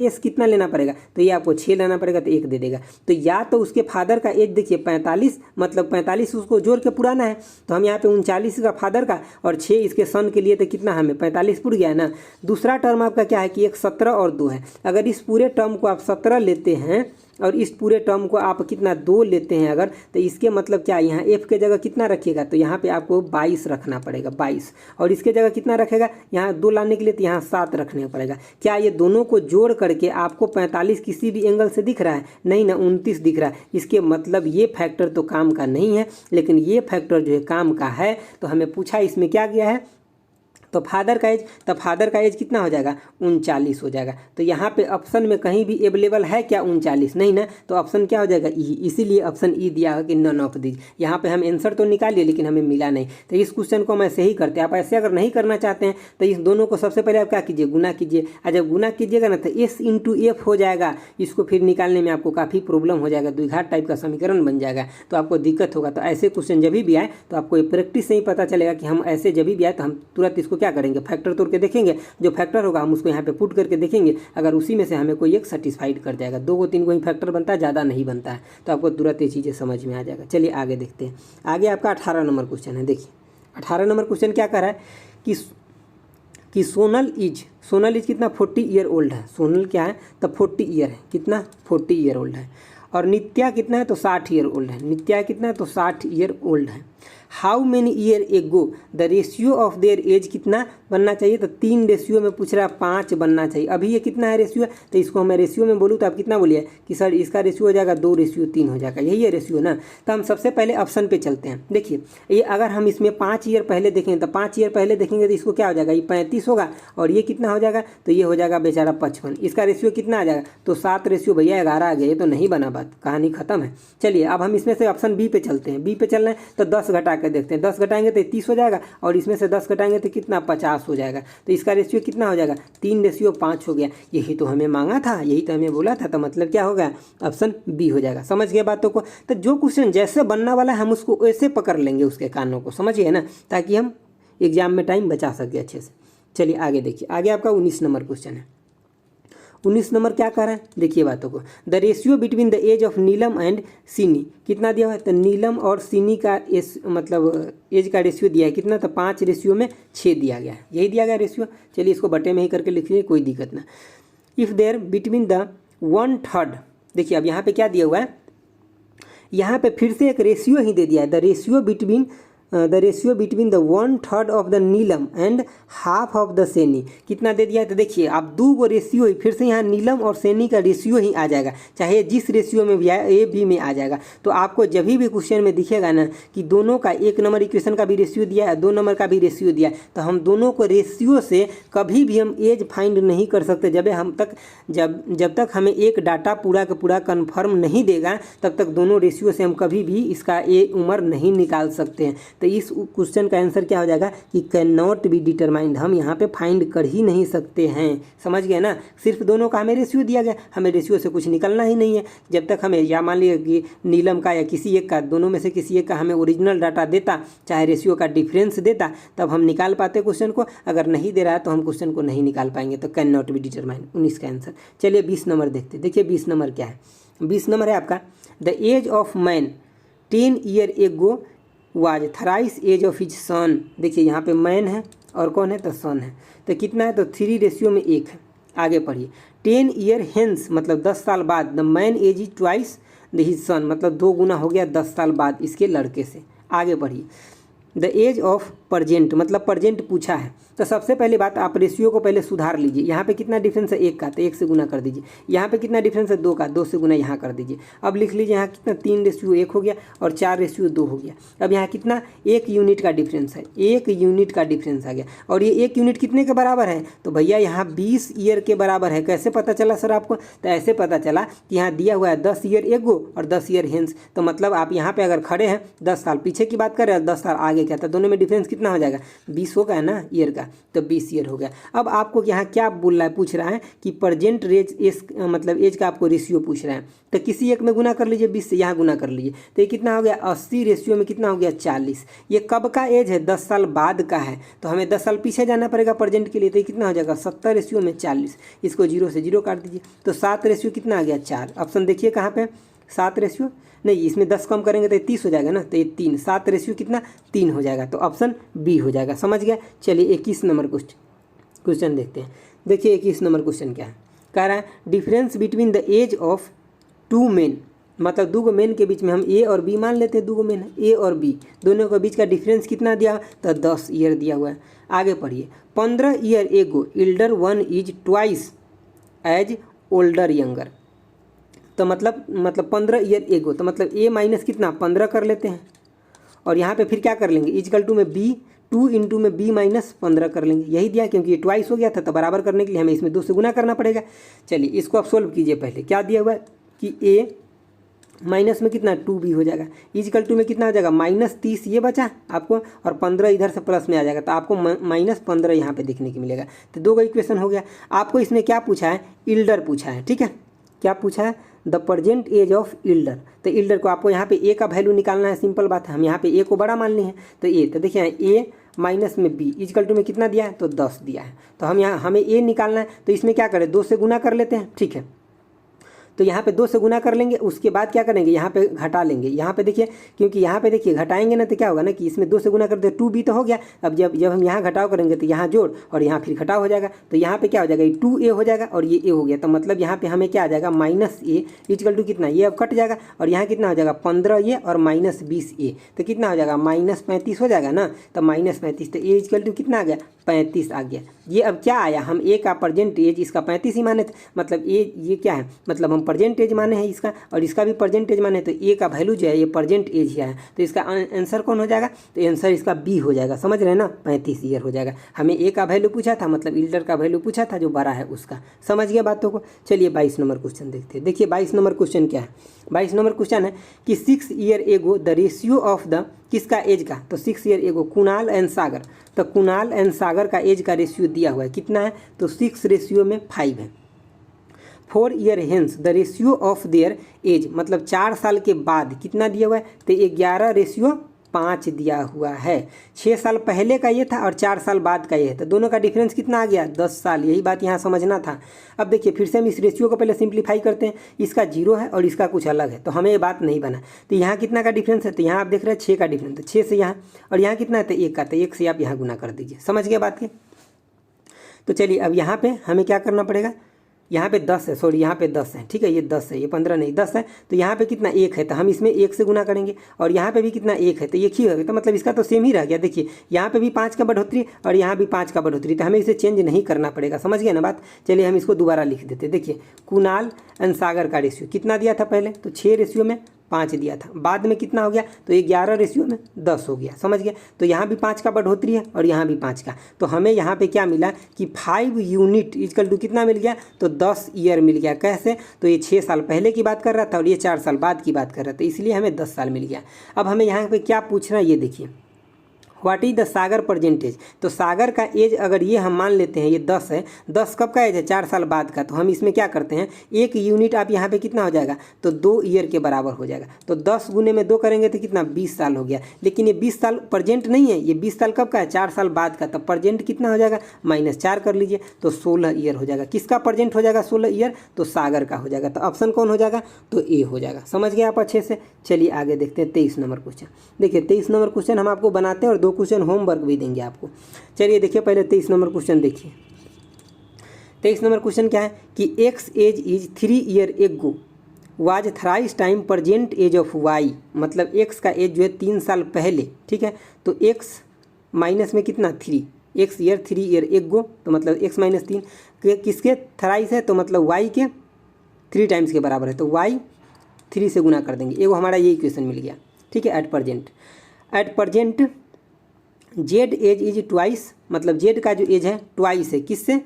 एस कितना लेना पड़ेगा, तो ये आपको 6 लेना पड़ेगा, तो 1 दे देगा। तो या तो उसके फादर का एज देखिए 45, मतलब 45 उसको जोड़ के पुराना है, तो हम यहाँ पे 39 का फादर का और 6 इसके सन के लिए, तो कितना हमें 45 पुर गया है ना। दूसरा टर्म आपका क्या है कि एक 17 और 2 है। अगर इस पूरे टर्म को आप 17 लेते हैं और इस पूरे टर्म को आप कितना 2 लेते हैं अगर, तो इसके मतलब क्या, यहाँ एफ के जगह कितना रखिएगा, तो यहाँ पे आपको 22 रखना पड़ेगा, 22। और इसके जगह कितना रखेगा, यहाँ 2 लाने के लिए, तो यहाँ 7 रखने पड़ेगा। क्या ये दोनों को जोड़ करके आपको 45 किसी भी एंगल से दिख रहा है, नहीं ना, 29 दिख रहा है। इसके मतलब ये फैक्टर तो काम का नहीं है, लेकिन ये फैक्टर जो है काम का है। तो हमें पूछा इसमें क्या गया है, तो फादर का एज, तो फादर का एज कितना हो जाएगा, 39 हो जाएगा। तो यहाँ पे ऑप्शन में कहीं भी अवेलेबल है क्या 39, नहीं ना, तो ऑप्शन क्या हो जाएगा, ई। इसीलिए ऑप्शन ई दिया है कि नन ऑफ दीज। यहाँ पे हम आंसर तो निकाल लिए लेकिन हमें मिला नहीं। तो इस क्वेश्चन को हम ऐसे ही करते हैं। आप ऐसे अगर नहीं करना चाहते हैं तो इस दोनों को सबसे पहले आप क्या कीजिए, गुना कीजिए। और जब गुना कीजिएगा ना तो एस इंटू एफ हो जाएगा। इसको फिर निकालने में आपको काफ़ी प्रॉब्लम हो जाएगा, द्विघात टाइप का समीकरण बन जाएगा, तो आपको दिक्कत होगा। तो ऐसे क्वेश्चन जब भी आए तो आपको प्रैक्टिस से ही पता चलेगा कि हम ऐसे जब भी आए तो हम तुरंत इसको क्या करेंगे, फैक्टर तोड़ के देखेंगे। जो फैक्टर होगा हम उसको यहाँ पे पुट करके देखेंगे, अगर उसी में से हमें कोई एक सेटिस्फाइड कर जाएगा। 2 को 3 को ही फैक्टर बनता है, ज़्यादा नहीं बनता है, तो आपको तुरंत ये चीज़ें समझ में आ जाएगा। चलिए आगे देखते हैं। आगे आपका 18 नंबर क्वेश्चन है। देखिए 18 नंबर क्वेश्चन क्या कर रहा है कि सोनल इज कितना 40 ईयर ओल्ड है। सोनल क्या है, तो 40 ईयर है, कितना 40 ईयर ओल्ड है। और नित्या कितना है, तो 60 ईयर ओल्ड है। नित्या कितना है, तो 60 ईयर ओल्ड है। How many year ago the ratio of their age कितना बनना चाहिए, तो 3 रेशियो में पूछ रहा है, 5 बनना चाहिए। अभी ये कितना है रेशियो, तो इसको मैं रेशियो में बोलूँ तो आप कितना बोलिए कि सर इसका रेशियो हो जाएगा 2:3 हो जाएगा, यही है रेशियो ना। तो हम सबसे पहले ऑप्शन पे चलते हैं। देखिए ये अगर हम इसमें 5 ईयर पहले देखेंगे तो 5 ईयर पहले देखेंगे तो इसको क्या हो जाएगा, ये 35 होगा, और ये कितना हो जाएगा, तो ये हो जाएगा बेचारा 55। इसका रेशियो कितना आ जाएगा, तो 7 रेशियो भैया 11 आ गया। ये तो नहीं बना, बात कहानी खत्म है। चलिए अब हम इसमें से ऑप्शन बी पे चलते हैं। बी पे चल रहे हैं तो 10 घटा के देखते हैं। 10 घटाएंगे तो 30 हो जाएगा, और इसमें से 10 घटाएंगे तो कितना 50 हो जाएगा। तो इसका रेशियो कितना हो जाएगा, 3:5 हो गया। यही तो हमें मांगा था, यही तो हमें बोला था, तो मतलब क्या होगा, ऑप्शन बी हो जाएगा। समझ गए बातों को। तो जो क्वेश्चन जैसे बनना वाला है हम उसको वैसे पकड़ लेंगे, उसके कानों को, समझिए ना, ताकि हम एग्जाम में टाइम बचा सके अच्छे से। चलिए आगे देखिए। आगे आपका 19 नंबर क्वेश्चन है। 19 नंबर क्या कर रहा है, देखिए बातों को। The ratio between the age of Neelam and Sini कितना दिया हुआ है, तो नीलम और सीनी का मतलब एज का रेशियो दिया है कितना, तो 5 रेशियो में 6 दिया गया है, यही दिया गया रेशियो। चलिए इसको बटे में ही करके लिख लीजिए, कोई दिक्कत ना। इफ़ देयर बिटवीन द 1/3, देखिए अब यहाँ पे क्या दिया हुआ है, यहाँ पे फिर से एक रेशियो ही दे दिया है। The ratio between the 1/3 of the Neelam and half of the Sini कितना दे दिया है, तो देखिए आप 2 को रेशियो ही, फिर से यहाँ नीलम और सेनी का रेशियो ही आ जाएगा, चाहे जिस रेशियो में भी आए, ए बी में आ जाएगा। तो आपको जब भी क्वेश्चन में दिखेगा ना कि दोनों का 1 नंबर इक्वेशन का भी रेशियो दिया है, 2 नंबर का भी रेशियो दिया है, तो हम दोनों को रेशियो से कभी भी हम एज फाइंड नहीं कर सकते। जब तक हमें एक डाटा पूरा का पूरा कन्फर्म नहीं देगा, तब तक दोनों रेशियो से हम कभी भी इसका उम्र नहीं निकाल सकते हैं। तो इस क्वेश्चन का आंसर क्या हो जाएगा कि कैन नॉट बी डिटरमाइंड, हम यहाँ पे फाइंड कर ही नहीं सकते हैं। समझ गए ना, सिर्फ दोनों का हमें रेशियो दिया गया, हमें रेशियो से कुछ निकलना ही नहीं है। जब तक हमें या मान लीजिए कि नीलम का या किसी एक का, दोनों में से किसी एक का हमें ओरिजिनल डाटा देता, चाहे रेशियो का डिफरेंस देता, तब हम निकाल पाते क्वेश्चन को। अगर नहीं दे रहा है तो हम क्वेश्चन को नहीं निकाल पाएंगे। तो कैन नॉट बी डिटरमाइंड 19 का आंसर। चलिए 20 नंबर देखते। देखिए 20 नंबर क्या है। 20 नंबर है आपका, the age of man 10 year ago was thrice age of his son. देखिए यहाँ पे मैन है और कौन है, तो सन है। तो कितना है, तो 3 रेशियो में 1 है। आगे पढ़िए, 10 ईयर हेंस मतलब 10 साल बाद, the man age is twice the his son मतलब 2 गुना हो गया 10 साल बाद इसके लड़के से। आगे बढ़िए, द एज ऑफ प्रजेंट मतलब प्रजेंट पूछा है। तो सबसे पहली बात, आप रेशियो को पहले सुधार लीजिए। यहाँ पे कितना डिफरेंस है, 1 का, तो 1 से गुना कर दीजिए। यहाँ पे कितना डिफरेंस है, 2 का, 2 से गुना यहाँ कर दीजिए। अब लिख लीजिए यहाँ कितना, 3:1 हो गया और 4:2 हो गया। अब यहाँ कितना, 1 यूनिट का डिफरेंस है, 1 यूनिट का डिफरेंस आ गया। और ये 1 यूनिट कितने के बराबर है, तो भैया यहाँ 20 ईयर के बराबर है। कैसे पता चला सर आपको, तो ऐसे पता चला कि यहाँ दिया हुआ है 10 ईयर एगो और 10 ईयर हेंस। तो मतलब आप यहाँ पे अगर खड़े हैं 10 साल पीछे की बात कर रहे हैं, 10 साल आगे क्या था, दोनों में डिफरेंस कितना हो जाएगा, 20 होगा ना ईयर का, तो 20 ईयर हो गया। अब आपको यहाँ क्या बोल रहा है, पूछ रहा है कि प्रेजेंट एज मतलब एज का आपको रेशियो पूछ रहा है। तो किसी एक में गुना कर लीजिए, 20 से यहाँ गुना कर लीजिए, तो ये कितना हो गया, 80 रेशियो में कितना हो गया, 40। ये कब का एज है, 10 साल बाद का है, तो हमें 10 साल पीछे जाना पड़ेगा प्रेजेंट के लिए। तो ये कितना हो जाएगा, 70 रेशियो में 40। इसको 0 से 0 काट दीजिए, तो 7 रेशियो कितना आ गया, 4। ऑप्शन देखिए कहाँ पे, 7 रेशियो नहीं, इसमें 10 कम करेंगे तो 30 हो जाएगा ना, तो ये 3, 7 रेशियो कितना, 3 हो जाएगा। तो ऑप्शन बी हो जाएगा। समझ गया। चलिए 21 नंबर क्वेश्चन देखते हैं। देखिए 21 नंबर क्वेश्चन क्या है, कह रहा है difference between the age of 2 men, मतलब 2 मेन के बीच में हम ए और बी मान लेते हैं, 2 मेन है, ए और बी दोनों के बीच का डिफरेंस कितना दिया, तो 10 ईयर दिया हुआ है। आगे पढ़िए, 15 year ago elder one is twice age older younger. तो मतलब 15 ईयर एगो, तो मतलब ए माइनस कितना, 15 कर लेते हैं, और यहाँ पे फिर क्या कर लेंगे, इजकल टू में बी, 2 इंटू में बी माइनस 15 कर लेंगे। यही दिया क्योंकि ये ट्वाइस हो गया था, तो बराबर करने के लिए हमें इसमें 2 से गुना करना पड़ेगा। चलिए इसको आप सोल्व कीजिए। पहले क्या दिया हुआ है कि ए माइनस में कितना, 2b हो जाएगा, इजकल टू में कितना हो जाएगा, -30 ये बचा आपको, और 15 इधर से प्लस में आ जाएगा, तो आपको -15 यहाँ पे देखने को मिलेगा। तो 2 का इक्वेशन हो गया। आपको इसमें क्या पूछा है, इल्डर पूछा है, ठीक है। क्या पूछा है, the present age of elder. तो इल्डर को आपको यहाँ पे ए का वैल्यू निकालना है, सिंपल बात है। हम यहाँ पे ए को बड़ा मान ली है, तो ए, तो देखिए ए माइनस में बी इजकल टू में कितना दिया है, तो 10 दिया है। तो हम यहाँ हमें ए निकालना है, तो इसमें क्या करें, 2 से गुना कर लेते हैं, ठीक है। तो यहाँ पे 2 से गुना कर लेंगे, उसके बाद क्या करेंगे, यहाँ पे घटा लेंगे। यहाँ पे देखिए, क्योंकि यहाँ पे देखिए घटाएंगे ना, तो क्या होगा ना कि इसमें 2 से गुना कर दे, 2b तो हो गया। अब जब हम यहाँ घटाव करेंगे तो यहाँ जोड़ और यहाँ फिर घटाव हो जाएगा, तो यहाँ पे क्या हो जाएगा, ये 2a हो जाएगा और ये a हो गया। तो मतलब यहाँ पे हमें क्या आ जाएगा, -a इजकल टू कितना, ये अब कट जाएगा और यहाँ कितना हो जाएगा, 15a और -20a, तो कितना हो जाएगा, -35 हो जाएगा ना। तो -35, तो a इजकल टू कितना आ गया, 35 आ गया। ये अब क्या आया, हम ए का प्रेजेंट एज इसका 35 ही माने थे, मतलब ये क्या है, मतलब हम प्रेजेंट एज माने हैं इसका, और इसका भी प्रेजेंट एज माने, तो ए का वैल्यू जो है ये प्रेजेंट एज ही है। तो इसका आंसर कौन हो जाएगा, तो आंसर इसका बी हो जाएगा। समझ रहे हैं ना, 35 ईयर हो जाएगा। हमें ए का वैल्यू पूछा था, मतलब इल्डर का वैल्यू पूछा था जो बड़ा है उसका। समझ गया बातों को। चलिए 22 नंबर क्वेश्चन देखते हैं। देखिए 22 नंबर क्वेश्चन क्या है, 22 नंबर क्वेश्चन है कि 6 year ago the ratio of the, किसका एज का, तो 6 ईयर एगो कुणाल एंड सागर। तो कुणाल एंड सागर का एज का रेशियो दिया हुआ है, कितना है, तो 6 रेशियो में 5 है। 4 year hence the ratio of their age, मतलब 4 साल के बाद कितना दिया हुआ है, तो 11 रेशियो 5 दिया हुआ है। 6 साल पहले का ये था और 4 साल बाद का ये है, तो दोनों का डिफरेंस कितना आ गया, 10 साल। यही बात यहाँ समझना था। अब देखिए फिर से हम इस रेशियो को पहले सिंप्लीफाई करते हैं। इसका 0 है और इसका कुछ अलग है, तो हमें ये बात नहीं बना। तो यहाँ कितना का डिफरेंस है, तो यहाँ आप देख रहे हैं 6 का डिफरेंस, तो 6 से यहाँ, और यहाँ कितना है, तो 1 का, तो 1 से आप यहाँ गुना कर दीजिए। समझ गए बात की। तो चलिए अब यहाँ पे हमें क्या करना पड़ेगा, यहाँ पे 10 है, सॉरी यहाँ पे 10 है, ठीक है, ये 10 है, ये 15 नहीं 10 है। तो यहाँ पे कितना 1 है, तो हम इसमें 1 से गुना करेंगे, और यहाँ पे भी कितना 1 है, तो ये ही हो गया। तो मतलब इसका तो सेम ही रह गया। देखिए यहाँ पे भी 5 का बढ़ोतरी और यहाँ भी 5 का बढ़ोतरी, तो हमें इसे चेंज नहीं करना पड़ेगा। समझ गए ना बात। चलिए हम इसको दोबारा लिख देते। देखिए कुणाल एंड सागर का रेशियो कितना दिया था पहले, तो 6 रेशियो में 5 दिया था, बाद में कितना हो गया, तो 11 रेशियो में 10 हो गया। समझ गया। तो यहाँ भी 5 का बढ़ोतरी है और यहाँ भी 5 का, तो हमें यहाँ पे क्या मिला कि 5 यूनिट इजकल टू कितना मिल गया, तो 10 ईयर मिल गया। कैसे, तो ये 6 साल पहले की बात कर रहा था और ये 4 साल बाद की बात कर रहा था, इसलिए हमें 10 साल मिल गया। अब हमें यहाँ पे क्या पूछना है, ये देखिए what is the Sagar percentage. तो सागर का एज अगर ये हम मान लेते हैं ये 10 है, 10 कब का एज है, 4 साल बाद का। तो हम इसमें क्या करते हैं, एक यूनिट आप यहाँ पे कितना हो जाएगा, तो 2 ईयर के बराबर हो जाएगा। तो 10 गुने में 2 करेंगे तो कितना, 20 साल हो गया। लेकिन ये 20 साल प्रेजेंट नहीं है, ये 20 साल कब का है, 4 साल बाद का। तब प्रेजेंट कितना हो जाएगा, -4 कर लीजिए, तो 16 ईयर हो जाएगा। किसका प्रेजेंट हो जाएगा 16 ईयर, तो सागर का हो जाएगा। तो ऑप्शन कौन हो जाएगा, तो ए हो जाएगा। समझ गए आप अच्छे से। चलिए आगे देखते हैं 23 नंबर क्वेश्चन। देखिए 23 नंबर क्वेश्चन हम आपको बनाते हैं और 2 क्वेश्चन होमवर्क भी देंगे आपको। चलिए देखिए पहले 23 नंबर क्वेश्चन देखिए। 23 नंबर क्वेश्चन क्या है कि x age is 3 year ago was thrice time present age of y. मतलब एक्स का एज जो है 3 साल पहले, ठीक है। तो एक्स माइनस में कितना 3, एक्स ईयर 3 ईयर एगो, तो मतलब एक्स माइनस 3 किसके थ्राइस है, तो मतलब वाई के 3 टाइम्स के बराबर है। तो वाई 3 से गुना कर देंगे, एगो हमारा ये इक्वेशन मिल गया, ठीक है। At present z age is twice, मतलब जेड का जो एज है ट्वाइस है किससे,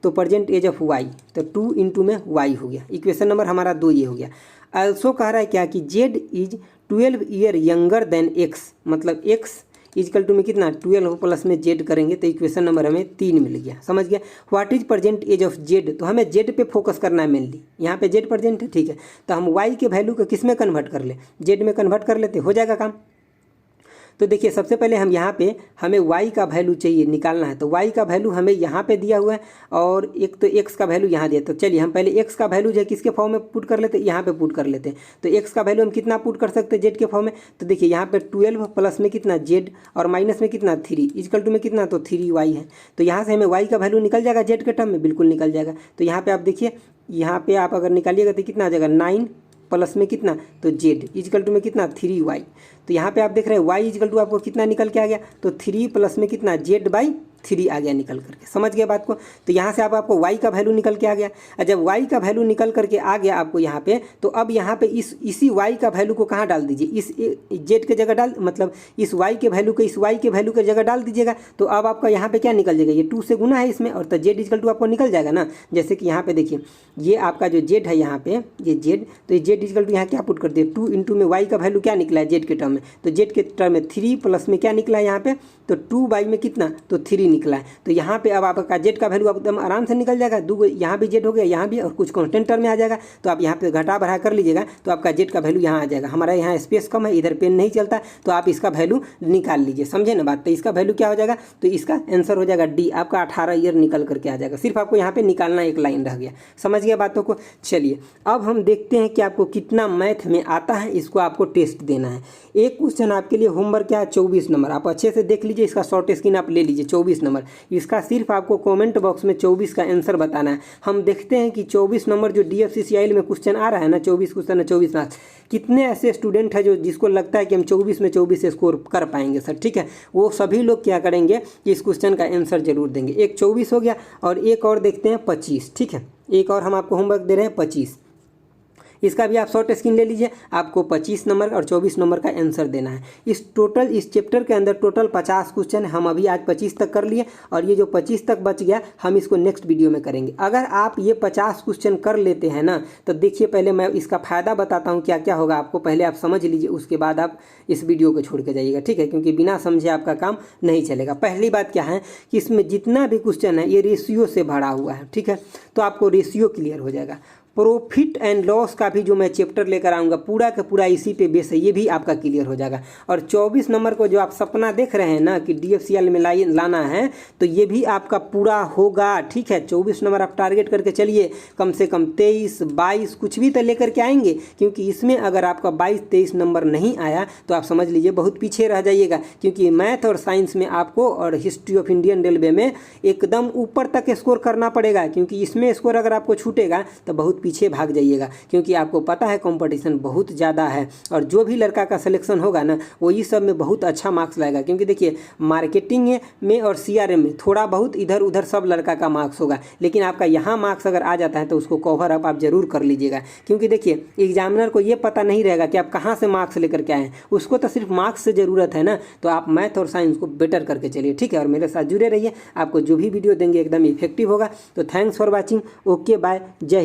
तो प्रेजेंट एज ऑफ वाई, तो 2 इंटू में वाई हो गया। इक्वेशन नंबर हमारा 2 ये हो गया। ऑल्सो कह रहा है क्या कि Z is 12 year younger than x, मतलब एक्स इजकल टू में कितना 12 प्लस में जेड करेंगे तो इक्वेशन नंबर हमें 3 मिल गया। समझ गया। What is present age of z, तो हमें जेड पे फोकस करना है मेनली, यहाँ पे जेड प्रेजेंट है, ठीक है। तो हम वाई के वैल्यू को किस में कन्वर्ट कर ले, जेड में कन्वर्ट कर लेते, हो जाएगा काम। तो देखिए सबसे पहले हम यहाँ पे हमें y का वैल्यू चाहिए निकालना है। तो y का वैल्यू हमें यहाँ पे दिया हुआ है और एक तो x का वैल्यू यहाँ दिया। तो चलिए हम पहले x का वैल्यू जो है किसके फॉर्म में पुट कर लेते हैं, यहाँ पे पुट कर लेते हैं। तो x का वैल्यू हम कितना पुट कर सकते हैं, z के फॉर्म में। तो देखिए यहाँ पे 12 प्लस में कितना z और माइनस में कितना 3 इजकल टू में कितना, तो 3y है। तो यहाँ से हमें y का वैल्यू निकल जाएगा z के टर्म में, बिल्कुल निकल जाएगा। तो यहाँ पे आप देखिए, यहाँ पे आप अगर निकालिएगा तो कितना आ जाएगा 9 प्लस में कितना, तो जेड इजकल टू में कितना 3y। तो यहाँ पे आप देख रहे हैं y इजकल टू आपको कितना निकल के आ गया, तो 3 प्लस में कितना z/3 आ गया निकल करके। समझ गए बात को। तो यहाँ से आपको y का वैल्यू निकल के आ गया। और जब y का वैल्यू निकल करके आ गया आपको यहाँ पे, तो अब यहाँ पे इसी y का वैल्यू को कहाँ डाल दीजिए, इस z के जगह डाल, मतलब इस y के वैल्यू को इस y के वैल्यू के जगह डाल दीजिएगा। तो अब आपका यहाँ पे क्या निकल जाएगा, ये 2 से गुना है इसमें, और तो z इजकल टू आपको निकल जाएगा ना। जैसे कि यहाँ पे देखिए ये आपका जो z है यहाँ पे, ये z, तो ये z इजकल टू यहाँ क्या पुट कर दिए, 2 इंटू में y का वैल्यू क्या निकला है z के टर्म में, तो z के टर्म में 3 प्लस में क्या निकला है यहाँ पे, तो 2y में कितना, तो 3 निकला है। तो यहाँ पे अब आपका z का वैल्यू एकदम आराम से निकल जाएगा, 2 यहाँ भी z हो गया, यहाँ भी, और कुछ कॉन्स्टेंट टर्म में आ जाएगा। तो आप यहाँ पे घटा बढ़ा कर लीजिएगा तो आपका z का वैल्यू यहाँ आ जाएगा। हमारा यहाँ स्पेस कम है, इधर पेन नहीं चलता, तो आप इसका वैल्यू निकाल लीजिए, समझे ना बात। तो इसका वैल्यू क्या हो जाएगा, तो इसका आंसर हो जाएगा डी, आपका 18 ईयर निकल करके आ जाएगा। सिर्फ आपको यहाँ पे निकालना एक लाइन रह गया। समझ गया बातों को। चलिए अब हम देखते हैं कि आपको कितना मैथ में आता है, इसको आपको टेस्ट देना है। एक क्वेश्चन आपके लिए होमवर्क क्या है, 24 नंबर, आप अच्छे से देख लीजिए, इसका शॉर्ट स्क्रीन आप ले लीजिए। 24 नंबर, इसका सिर्फ आपको कमेंट बॉक्स में 24 का आंसर बताना है। हम देखते हैं कि 24 नंबर जो DFCCIL में क्वेश्चन आ रहा है ना, 24 क्वेश्चन है, 24 मार्क्स, कितने ऐसे स्टूडेंट है जो जिसको लगता है कि हम 24 में 24 स्कोर कर पाएंगे सर, ठीक है। वो सभी लोग क्या करेंगे कि इस क्वेश्चन का आंसर जरूर देंगे। एक 24 हो गया और एक और देखते हैं 25, ठीक है। एक और हम आपको होमवर्क दे रहे हैं 25, इसका भी आप शॉर्ट स्क्रीन ले लीजिए। आपको 25 नंबर और 24 नंबर का आंसर देना है। इस चैप्टर के अंदर टोटल 50 क्वेश्चन है, हम अभी आज 25 तक कर लिए, और ये जो 25 तक बच गया हम इसको नेक्स्ट वीडियो में करेंगे। अगर आप ये 50 क्वेश्चन कर लेते हैं ना, तो देखिए पहले मैं इसका फ़ायदा बताता हूँ क्या क्या होगा आपको, पहले आप समझ लीजिए, उसके बाद आप इस वीडियो को छोड़ के जाइएगा, ठीक है, क्योंकि बिना समझे आपका काम नहीं चलेगा। पहली बात क्या है कि इसमें जितना भी क्वेश्चन है ये रेशियो से भरा हुआ है, ठीक है, तो आपको रेशियो क्लियर हो जाएगा। प्रॉफिट एंड लॉस का भी जो मैं चैप्टर लेकर आऊँगा पूरा का पूरा इसी पे बेस है, ये भी आपका क्लियर हो जाएगा। और 24 नंबर को जो आप सपना देख रहे हैं ना कि DFCL में लाना है, तो ये भी आपका पूरा होगा, ठीक है। 24 नंबर आप टारगेट करके चलिए, कम से कम 23, 22 कुछ भी तो लेकर के आएंगे, क्योंकि इसमें अगर आपका 22, 23 नंबर नहीं आया तो आप समझ लीजिए बहुत पीछे रह जाइएगा। क्योंकि मैथ और साइंस में आपको और हिस्ट्री ऑफ इंडियन रेलवे में एकदम ऊपर तक स्कोर करना पड़ेगा, क्योंकि इसमें स्कोर अगर आपको छूटेगा तो बहुत पीछे भाग जाइएगा, क्योंकि आपको पता है कंपटीशन बहुत ज़्यादा है। और जो भी लड़का का सिलेक्शन होगा ना, वो इस सब में बहुत अच्छा मार्क्स लाएगा, क्योंकि देखिए मार्केटिंग में और CRM में थोड़ा बहुत इधर उधर सब लड़का का मार्क्स होगा, लेकिन आपका यहाँ मार्क्स अगर आ जाता है तो उसको कवर अप आप जरूर कर लीजिएगा। क्योंकि देखिए एग्जामिनर को ये पता नहीं रहेगा कि आप कहाँ से मार्क्स लेकर के आए हैं, उसको तो सिर्फ मार्क्स से ज़रूरत है ना। तो आप मैथ और साइंस को बेटर करके चलिए, ठीक है, और मेरे साथ जुड़े रहिए। आपको जो भी वीडियो देंगे एकदम इफेक्टिव होगा। तो thanks for watching, okay bye, जय।